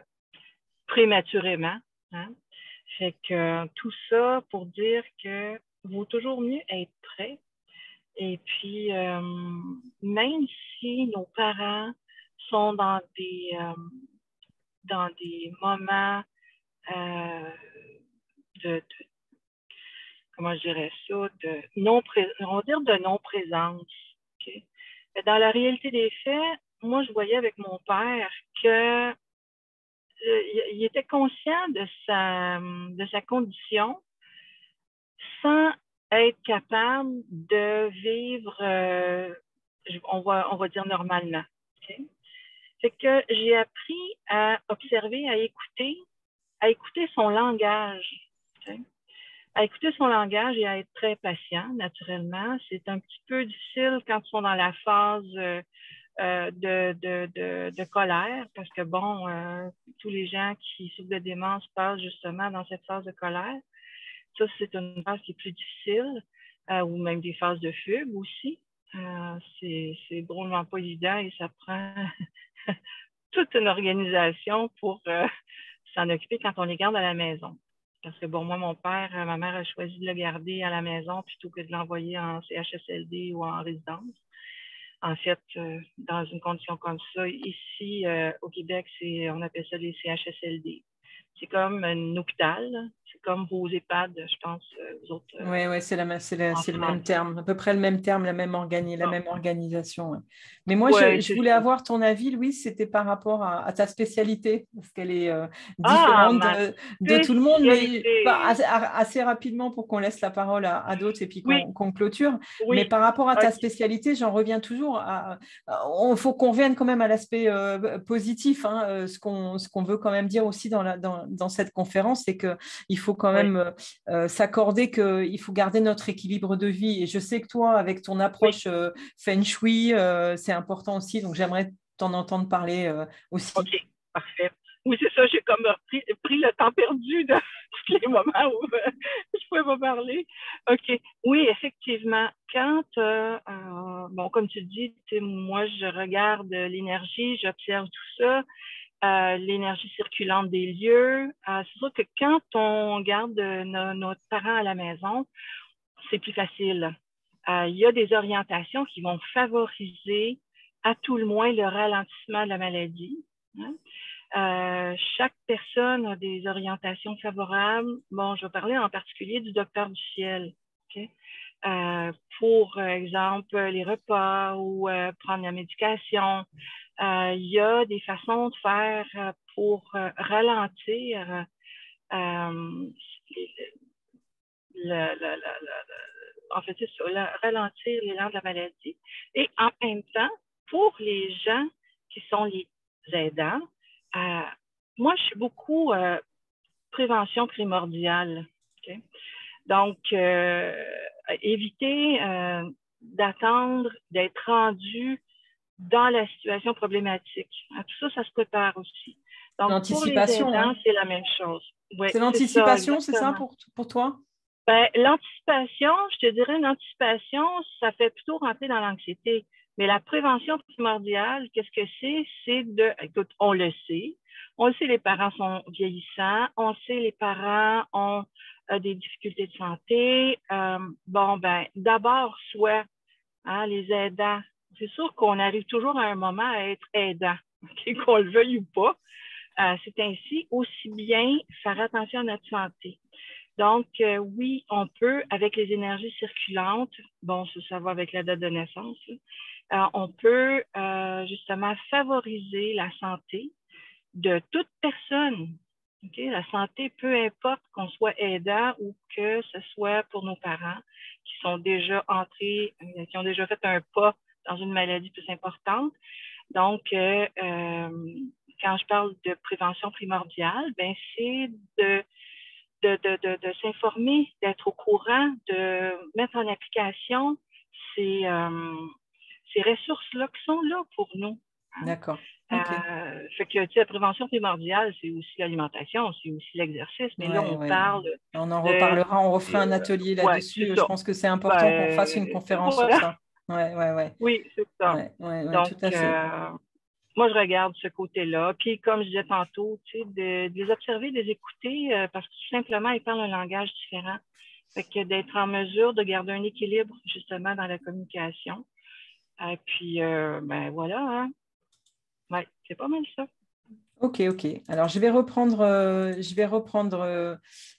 prématurément. Hein? Fait que tout ça pour dire que vaut toujours mieux être prêt. Et puis, même si nos parents sont dans des moments comment je dirais ça, on va dire de non-présence. Okay? Dans la réalité des faits, moi, je voyais avec mon père que il était conscient de sa condition sans être capable de vivre, on va dire normalement. Okay? Fait que j'ai appris à observer, à écouter son langage. Okay? À écouter son langage et à être très patient, naturellement. C'est un petit peu difficile quand ils sont dans la phase de colère, parce que, tous les gens qui souffrent de démence passent justement dans cette phase de colère. Ça, c'est une phase qui est plus difficile, ou même des phases de fugue aussi. C'est drôlement pas évident et ça prend toute une organisation pour s'en occuper quand on les garde à la maison. Parce que, moi, ma mère a choisi de le garder à la maison plutôt que de l'envoyer en CHSLD ou en résidence. En fait, dans une condition comme ça, ici, au Québec, on appelle ça les CHSLD. C'est comme un hôpital, c'est comme vos EHPAD, je pense, vous autres. Oui, c'est le même terme, à peu près le même terme, la même organisation. Ouais. Mais moi, je voulais avoir ton avis, Louise, c'était par rapport à ta spécialité, parce qu'elle est différente de tout le monde, mais assez rapidement pour qu'on laisse la parole à d'autres et puis qu'on clôture. Oui. Mais par rapport à ta spécialité, j'en reviens toujours il faut qu'on revienne quand même à l'aspect positif. Hein, ce qu'on veut quand même dire aussi dans cette conférence, c'est qu'il faut quand même s'accorder qu'il faut garder notre équilibre de vie. Et je sais que toi, avec ton approche Feng Shui, c'est important aussi. Donc, j'aimerais t'en entendre parler aussi. OK, parfait. Oui, c'est ça. J'ai comme pris le temps perdu de tous les moments où je pouvais pas parler. OK. Oui, effectivement. Quand, comme tu dis, moi, je regarde l'énergie, j'observe tout ça. L'énergie circulante des lieux. C'est sûr que quand on garde nos parents à la maison, c'est plus facile. Il y a des orientations qui vont favoriser à tout le moins le ralentissement de la maladie. Hein? Chaque personne a des orientations favorables. Je vais parler en particulier du docteur du ciel. Okay? Pour exemple, les repas ou prendre la médication. Il y a des façons de faire pour ralentir en fait, c'est ça, ralentir l'élan de la maladie. Et en même temps, pour les gens qui sont les aidants, moi, je suis beaucoup prévention primordiale. Okay? Donc, éviter d'attendre d'être rendu dans la situation problématique. Tout ça, ça se prépare aussi. Donc, l'anticipation, pour les aidants, c'est la même chose. Ouais, c'est l'anticipation, c'est ça pour toi? L'anticipation, je te dirais, l'anticipation, ça fait plutôt rentrer dans l'anxiété. Mais la prévention primordiale, qu'est-ce que c'est? Écoute, on le sait, les parents sont vieillissants, on sait les parents ont des difficultés de santé. D'abord, soit les aidants. C'est sûr qu'on arrive toujours à un moment à être aidant, qu'on le veuille ou pas. C'est ainsi, aussi bien faire attention à notre santé. Donc, oui, on peut, avec les énergies circulantes, ça va avec la date de naissance, on peut justement favoriser la santé de toute personne Okay? La santé, peu importe qu'on soit aidant ou que ce soit pour nos parents qui sont déjà entrés, qui ont déjà fait un pas dans une maladie plus importante. Donc, quand je parle de prévention primordiale, ben c'est de s'informer, d'être au courant, de mettre en application ces ressources-là qui sont là pour nous. D'accord. Okay. Fait que la prévention primordiale, c'est aussi l'alimentation, c'est aussi l'exercice, mais là, on parle. On en reparlera, on refera un atelier là-dessus. Je pense que c'est important qu'on fasse une conférence sur ça. Oui, c'est ça. Donc, tout à fait. Moi, je regarde ce côté-là. Puis, comme je disais tantôt, de les observer, de les écouter, parce que tout simplement, ils parlent un langage différent. Fait que d'être en mesure de garder un équilibre, justement, dans la communication. Et puis, ben voilà, hein. Ouais, c'est pas mal ça. Ok. Alors, je vais reprendre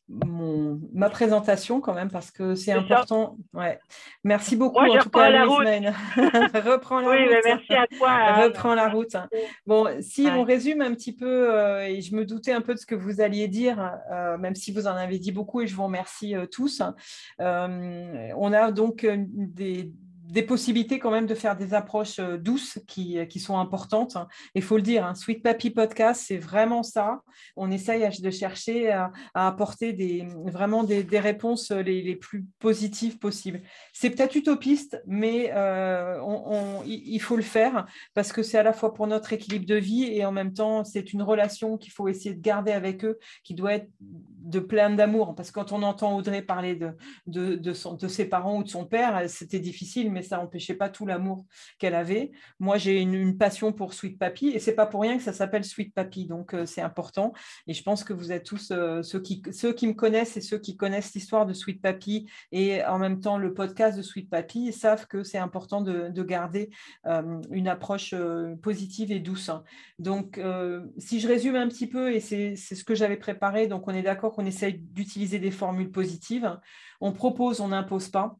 ma présentation quand même parce que c'est important. Ouais. Merci beaucoup en tout cas, Louise Maine. Reprends la route. Oui, merci à toi. Anne. Reprends la route. Bon, si on résume un petit peu, et je me doutais un peu de ce que vous alliez dire, même si vous en avez dit beaucoup et je vous remercie tous. On a donc des possibilités quand même de faire des approches douces qui sont importantes. Il faut le dire, Sweet Papy Podcast, c'est vraiment ça. On essaye de chercher à apporter vraiment des réponses les plus positives possibles. C'est peut-être utopiste, mais il faut le faire parce que c'est à la fois pour notre équilibre de vie et en même temps, c'est une relation qu'il faut essayer de garder avec eux, qui doit être de plein d'amour. Parce que quand on entend Audrey parler de ses parents ou de son père, c'était difficile, mais ça n'empêchait pas tout l'amour qu'elle avait. Moi, j'ai une passion pour Sweet Papy et c'est pas pour rien que ça s'appelle Sweet Papy, donc c'est important. Et je pense que vous êtes tous ceux qui me connaissent et ceux qui connaissent l'histoire de Sweet Papy et en même temps le podcast de Sweet Papy savent que c'est important de garder une approche positive et douce. Donc, si je résume un petit peu, et c'est ce que j'avais préparé, donc on est d'accord qu'on essaye d'utiliser des formules positives. On propose, on n'impose pas.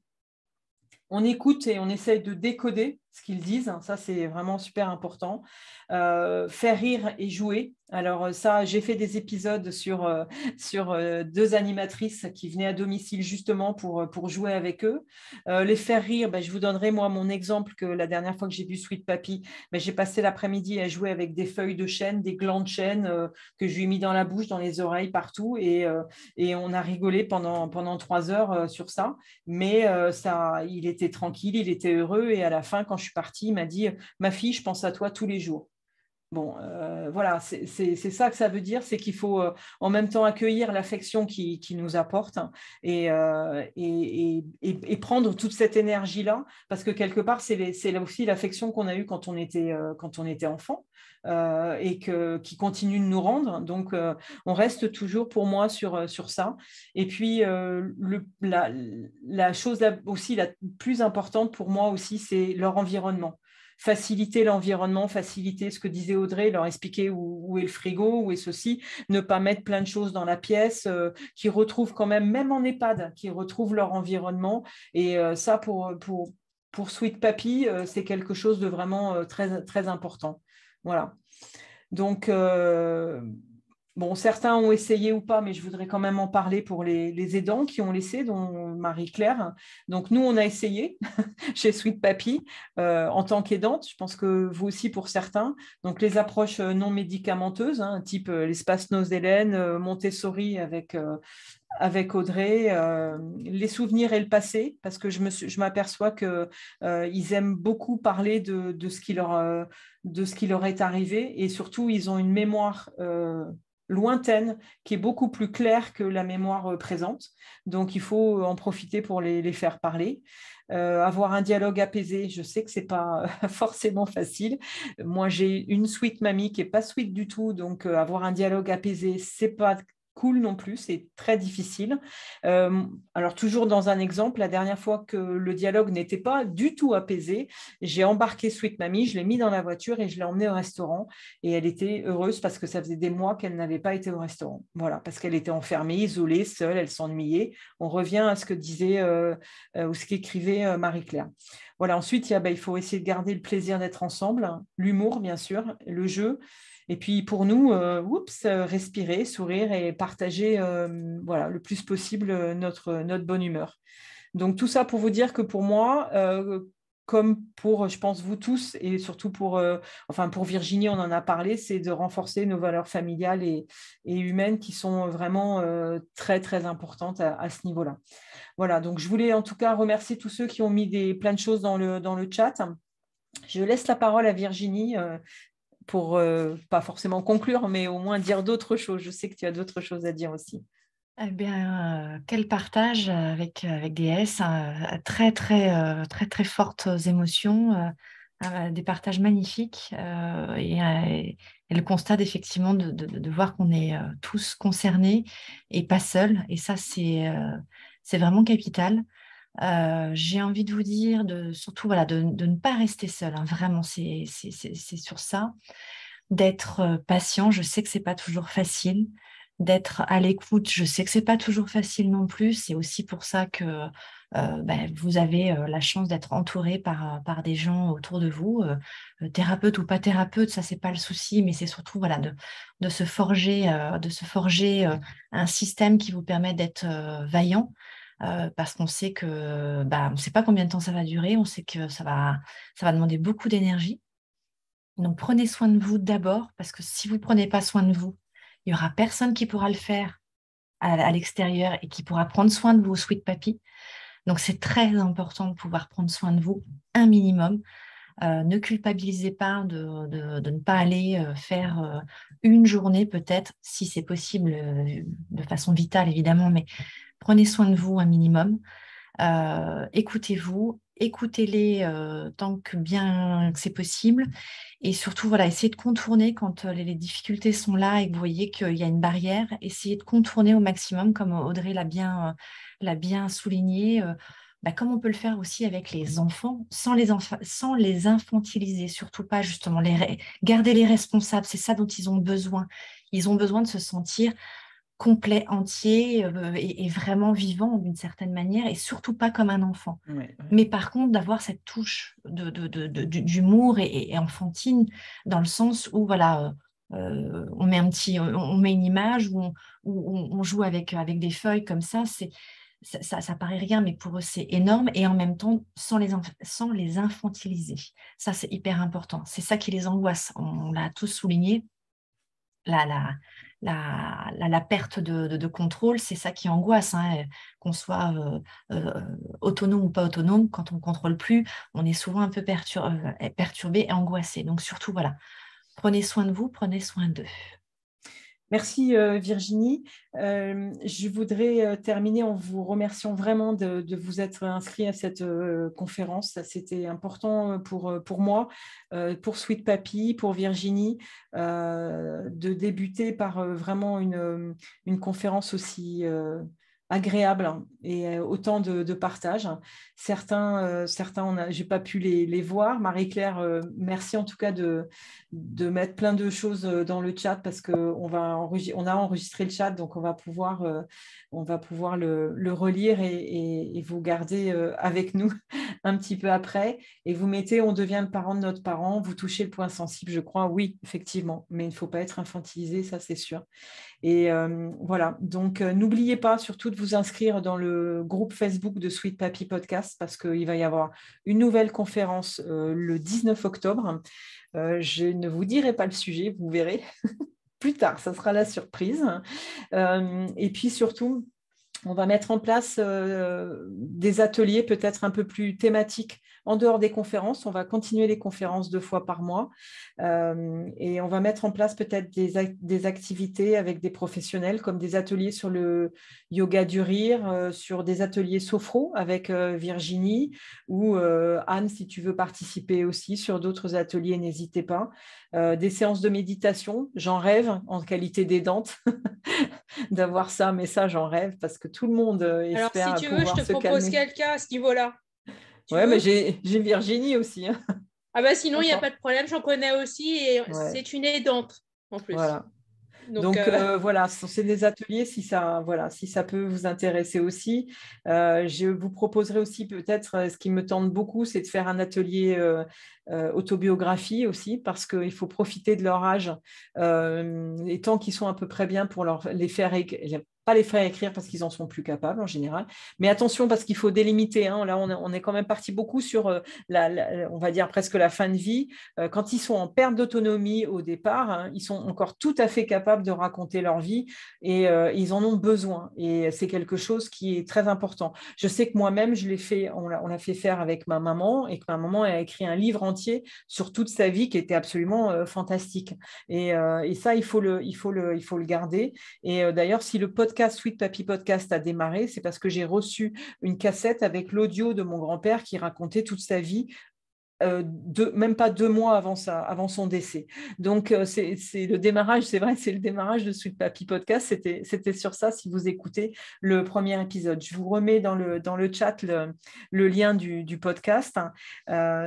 On écoute et on essaye de décoder ce qu'ils disent. Ça, c'est vraiment super important. Faire rire et jouer. Alors ça, j'ai fait des épisodes sur 2 animatrices qui venaient à domicile justement pour jouer avec eux. Les faire rire, je vous donnerai moi mon exemple que la dernière fois que j'ai vu Sweet Papy, j'ai passé l'après-midi à jouer avec des feuilles de chêne, des glands de chêne que je lui ai mis dans la bouche, dans les oreilles, partout. Et on a rigolé pendant 3 heures sur ça. Mais il était tranquille, il était heureux. Et à la fin, quand je suis partie, il m'a dit « Ma fille, je pense à toi tous les jours ». Bon, voilà, c'est ça que ça veut dire, c'est qu'il faut en même temps accueillir l'affection qu'il nous apporte et prendre toute cette énergie-là, parce que quelque part, c'est là aussi l'affection qu'on a eue quand on était enfant et qui continue de nous rendre. Donc, on reste toujours pour moi sur ça. Et puis, la chose aussi la plus importante pour moi aussi, c'est leur environnement. Faciliter l'environnement, faciliter ce que disait Audrey, leur expliquer où est le frigo, où est ceci, ne pas mettre plein de choses dans la pièce, qui retrouvent quand même en EHPAD, qui retrouvent leur environnement. Et ça, pour Sweet Papy, c'est quelque chose de vraiment très, très important. Voilà. Donc, bon, certains ont essayé ou pas, mais je voudrais quand même en parler pour les aidants qui ont laissé, dont Marie-Claire. Donc, nous, on a essayé chez Sweet Papy en tant qu'aidante. Je pense que vous aussi pour certains. Donc, les approches non médicamenteuses, type l'espace Nose-Hélène, Montessori avec Audrey, les souvenirs et le passé, parce que je m'aperçois qu'ils aiment beaucoup parler de ce qui leur est arrivé et surtout, ils ont une mémoire lointaine qui est beaucoup plus claire que la mémoire présente. Donc, il faut en profiter pour les faire parler. Avoir un dialogue apaisé, je sais que ce n'est pas forcément facile. Moi, j'ai une sweet mamie qui n'est pas sweet du tout, donc avoir un dialogue apaisé, ce n'est pas cool non plus, c'est très difficile. Alors, toujours dans un exemple, la dernière fois que le dialogue n'était pas du tout apaisé, j'ai embarqué Sweet Mamie, je l'ai mis dans la voiture et je l'ai emmenée au restaurant. Et elle était heureuse parce que ça faisait des mois qu'elle n'avait pas été au restaurant. Voilà, parce qu'elle était enfermée, isolée, seule, elle s'ennuyait. On revient à ce que disait ou ce qu'écrivait Marie-Claire. Voilà, ensuite, il faut essayer de garder le plaisir d'être ensemble, l'humour, bien sûr, le jeu. Et puis pour nous, respirer, sourire et partager le plus possible notre bonne humeur. Donc tout ça pour vous dire que pour moi, comme pour, je pense, vous tous, et surtout pour Virginie, on en a parlé, c'est de renforcer nos valeurs familiales et humaines qui sont vraiment très, très importantes à ce niveau-là. Voilà, donc je voulais en tout cas remercier tous ceux qui ont mis plein de choses dans le chat. Je laisse la parole à Virginie pour, pas forcément conclure, mais au moins dire d'autres choses. Je sais que tu as d'autres choses à dire aussi. Eh bien, quel partage avec DS, très, très, très, très fortes émotions, des partages magnifiques et le constat effectivement de voir qu'on est tous concernés et pas seuls. Et ça, c'est vraiment capital. J'ai envie de vous dire surtout de ne pas rester seul, hein, vraiment, c'est sur ça. D'être patient, je sais que ce n'est pas toujours facile. D'être à l'écoute, je sais que ce n'est pas toujours facile non plus. C'est aussi pour ça que vous avez la chance d'être entouré par des gens autour de vous, thérapeute ou pas thérapeute, ça, ce n'est pas le souci, mais c'est surtout de se forger un système qui vous permet d'être vaillant. Parce qu'on sait que on ne sait pas combien de temps ça va durer, on sait que ça va demander beaucoup d'énergie. Donc prenez soin de vous d'abord, parce que si vous ne prenez pas soin de vous, il n'y aura personne qui pourra le faire à l'extérieur et qui pourra prendre soin de vous, Sweet Papy. Donc c'est très important de pouvoir prendre soin de vous un minimum. Ne culpabilisez pas de ne pas aller faire une journée peut-être, si c'est possible, de façon vitale évidemment, mais prenez soin de vous un minimum. Écoutez-vous, écoutez-les tant que bien que c'est possible. Et surtout, essayez de contourner quand les difficultés sont là et que vous voyez qu'il y a une barrière. Essayez de contourner au maximum, comme Audrey l'a bien souligné, comme on peut le faire aussi avec les enfants, sans les infantiliser, surtout pas justement. Garder les responsables, c'est ça dont ils ont besoin. Ils ont besoin de se sentir complet, entier et vraiment vivant d'une certaine manière, et surtout pas comme un enfant. Ouais. Mais par contre, d'avoir cette touche d'humour et enfantine, dans le sens où on met une image où on joue avec des feuilles comme ça, ça paraît rien, mais pour eux c'est énorme, et en même temps sans les infantiliser. Ça, c'est hyper important. C'est ça qui les angoisse. On l'a tous souligné. La perte de contrôle, c'est ça qui angoisse, hein, qu'on soit autonome ou pas autonome. Quand on ne contrôle plus, on est souvent un peu perturbé et angoissé. Donc surtout, prenez soin de vous, prenez soin d'eux. Merci Virginie. Je voudrais terminer en vous remerciant vraiment de vous être inscrit à cette conférence. C'était important pour moi, pour Sweet Papy, pour Virginie, de débuter par vraiment une conférence aussi agréable et autant de partage. Certains j'ai pas pu les voir. Marie-Claire, merci en tout cas de mettre plein de choses dans le chat, parce qu'on a enregistré le chat, donc on va pouvoir le relire et vous garder avec nous un petit peu après. Et vous mettez « on devient le parent de notre parent », vous touchez le point sensible, je crois, oui, effectivement, mais il ne faut pas être infantilisé, ça c'est sûr. Et voilà, donc n'oubliez pas surtout de vous inscrire dans le groupe Facebook de Sweet Papy Podcast, parce qu'il va y avoir une nouvelle conférence le 19 octobre. Je ne vous dirai pas le sujet, vous verrez plus tard, ça sera la surprise. Et puis surtout, on va mettre en place des ateliers peut-être un peu plus thématiques en dehors des conférences. On va continuer les conférences 2 fois par mois et on va mettre en place peut-être des activités avec des professionnels, comme des ateliers sur le yoga du rire, sur des ateliers sophro avec Virginie, ou Anne, si tu veux participer aussi sur d'autres ateliers, n'hésitez pas. Des séances de méditation, j'en rêve en qualité d'aidante d'avoir ça, mais ça j'en rêve parce que tout le monde espère. Alors si tu veux, je te propose quelqu'un à ce niveau-là. Ouais, mais j'ai Virginie aussi. Hein. Ah bah sinon, il n'y a pas de problème, j'en connais aussi et c'est une aidante en plus. Voilà. Donc voilà, c'est des ateliers si ça peut vous intéresser aussi. Je vous proposerai aussi peut-être, ce qui me tente beaucoup, c'est de faire un atelier autobiographie aussi, parce qu'il faut profiter de leur âge, et tant qu'ils sont à peu près bien pour les faire pas les faire écrire parce qu'ils en sont plus capables en général. Mais attention, parce qu'il faut délimiter. Hein. Là, on est quand même parti beaucoup sur, on va dire, presque la fin de vie. Quand ils sont en perte d'autonomie au départ, hein, ils sont encore tout à fait capables de raconter leur vie et ils en ont besoin. Et c'est quelque chose qui est très important. Je sais que moi-même, on l'a fait faire avec ma maman et que ma maman a écrit un livre entier sur toute sa vie qui était absolument fantastique. Et ça, il faut le garder. Et d'ailleurs, si le podcast Sweet Papy Podcast a démarré, c'est parce que j'ai reçu une cassette avec l'audio de mon grand-père qui racontait toute sa vie, même pas 2 mois avant son décès. Donc, c'est le démarrage, c'est vrai, c'est le démarrage de Sweet Papy Podcast. C'était sur ça, si vous écoutez le premier épisode. Je vous remets dans le chat le lien du podcast.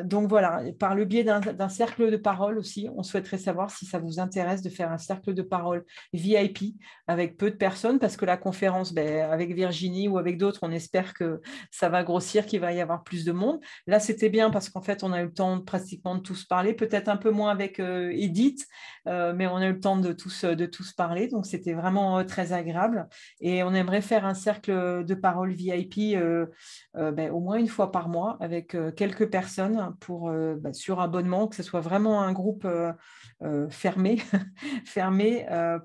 Donc, voilà, par le biais d'un cercle de parole aussi, on souhaiterait savoir si ça vous intéresse de faire un cercle de parole VIP avec peu de personnes, parce que la conférence, avec Virginie ou avec d'autres, on espère que ça va grossir, qu'il va y avoir plus de monde. Là, c'était bien parce qu'en fait, on a eu le temps pratiquement de tous parler, peut-être un peu moins avec Edith, mais on a eu le temps de tous parler, donc c'était vraiment très agréable. Et on aimerait faire un cercle de parole VIP au moins une fois par mois avec quelques personnes sur abonnement, que ce soit vraiment un groupe fermé,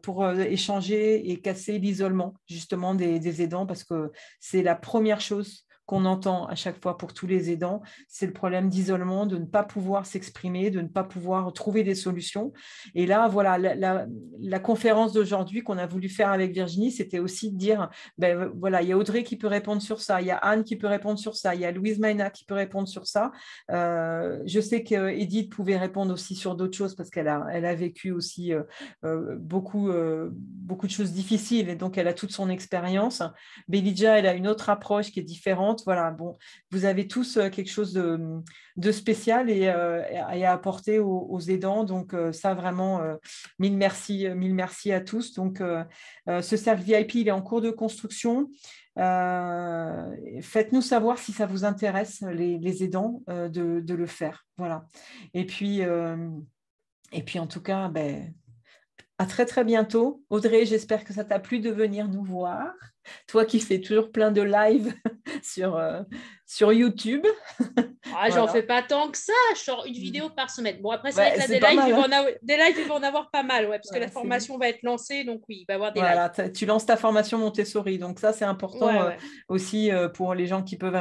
pour échanger et casser l'isolement justement des aidants, parce que c'est la première chose qu'on entend à chaque fois pour tous les aidants, c'est le problème d'isolement, de ne pas pouvoir s'exprimer, de ne pas pouvoir trouver des solutions. Et là, voilà, la conférence d'aujourd'hui qu'on a voulu faire avec Virginie, c'était aussi de dire, voilà, il y a Audrey qui peut répondre sur ça, il y a Anne qui peut répondre sur ça, il y a Louise Maina qui peut répondre sur ça. Je sais qu'Edith pouvait répondre aussi sur d'autres choses parce qu'elle a vécu aussi beaucoup de choses difficiles, et donc elle a toute son expérience. Belidja, elle a une autre approche qui est différente. Voilà, bon, vous avez tous quelque chose de spécial et à apporter aux aidants. Donc, ça, vraiment, mille merci à tous. Donc, ce cercle VIP, il est en cours de construction. Faites-nous savoir si ça vous intéresse, les aidants, de le faire. Voilà. Et puis en tout cas, à très, très bientôt. Audrey, j'espère que ça t'a plu de venir nous voir. Toi qui fais toujours plein de lives sur YouTube. Voilà. J'en fais pas tant que ça. Je sors une vidéo par semaine. Bon, après, c'est vrai que là, des lives, ils vont en avoir pas mal, parce que la formation va être lancée. Donc, oui, il va y avoir des lives. Tu lances ta formation Montessori. Donc, ça, c'est important aussi pour les gens qui peuvent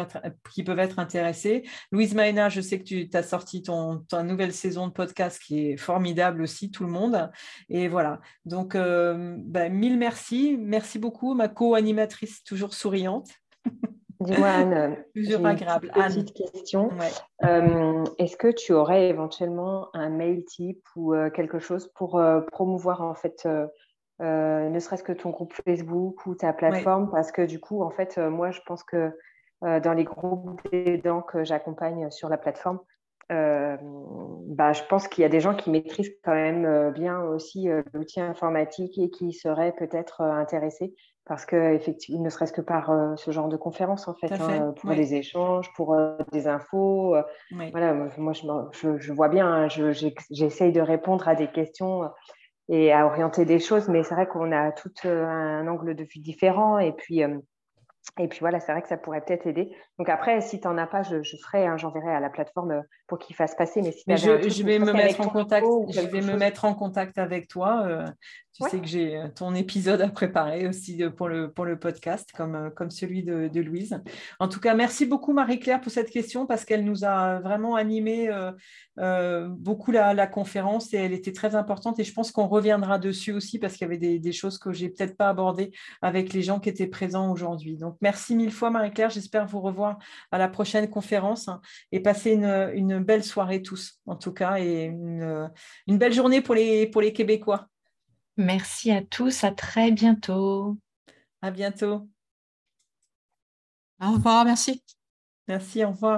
être intéressés. Louise Maina, je sais que tu as sorti ta nouvelle saison de podcast qui est formidable aussi, tout le monde. Et voilà. Donc, mille merci. Merci beaucoup, ma co-animatrice toujours souriante. Dis-moi, Anne, toujours agréable. Une petite question. Est-ce que tu aurais éventuellement un mail type ou quelque chose pour promouvoir en fait, ne serait-ce que ton groupe Facebook ou ta plateforme, parce que du coup, en fait, moi, je pense que dans les groupes d'aidants que j'accompagne sur la plateforme, je pense qu'il y a des gens qui maîtrisent quand même bien aussi l'outil informatique et qui seraient peut-être intéressés, parce que effectivement, ne serait-ce que par ce genre de conférence en fait, pour des échanges, pour des infos. Voilà, moi je vois bien, j'essaye de répondre à des questions et à orienter des choses, mais c'est vrai qu'on a tout un angle de vue différent, et puis voilà, c'est vrai que ça pourrait peut-être aider. Donc après, si tu n'en as pas, je ferai, j'enverrai à la plateforme pour qu'ils fassent passer. Mais si je vais me mettre en contact. Je vais me mettre en contact avec toi. Tu sais que j'ai ton épisode à préparer aussi pour le podcast, comme celui de Louise. En tout cas, merci beaucoup Marie-Claire pour cette question, parce qu'elle nous a vraiment animé beaucoup la conférence, et elle était très importante, et je pense qu'on reviendra dessus aussi parce qu'il y avait des choses que je n'ai peut-être pas abordées avec les gens qui étaient présents aujourd'hui. Donc, merci mille fois Marie-Claire. J'espère vous revoir à la prochaine conférence, et passer une belle soirée tous, en tout cas, et une belle journée pour les Québécois. Merci à tous, à très bientôt. À bientôt. Au revoir, merci. Merci, au revoir.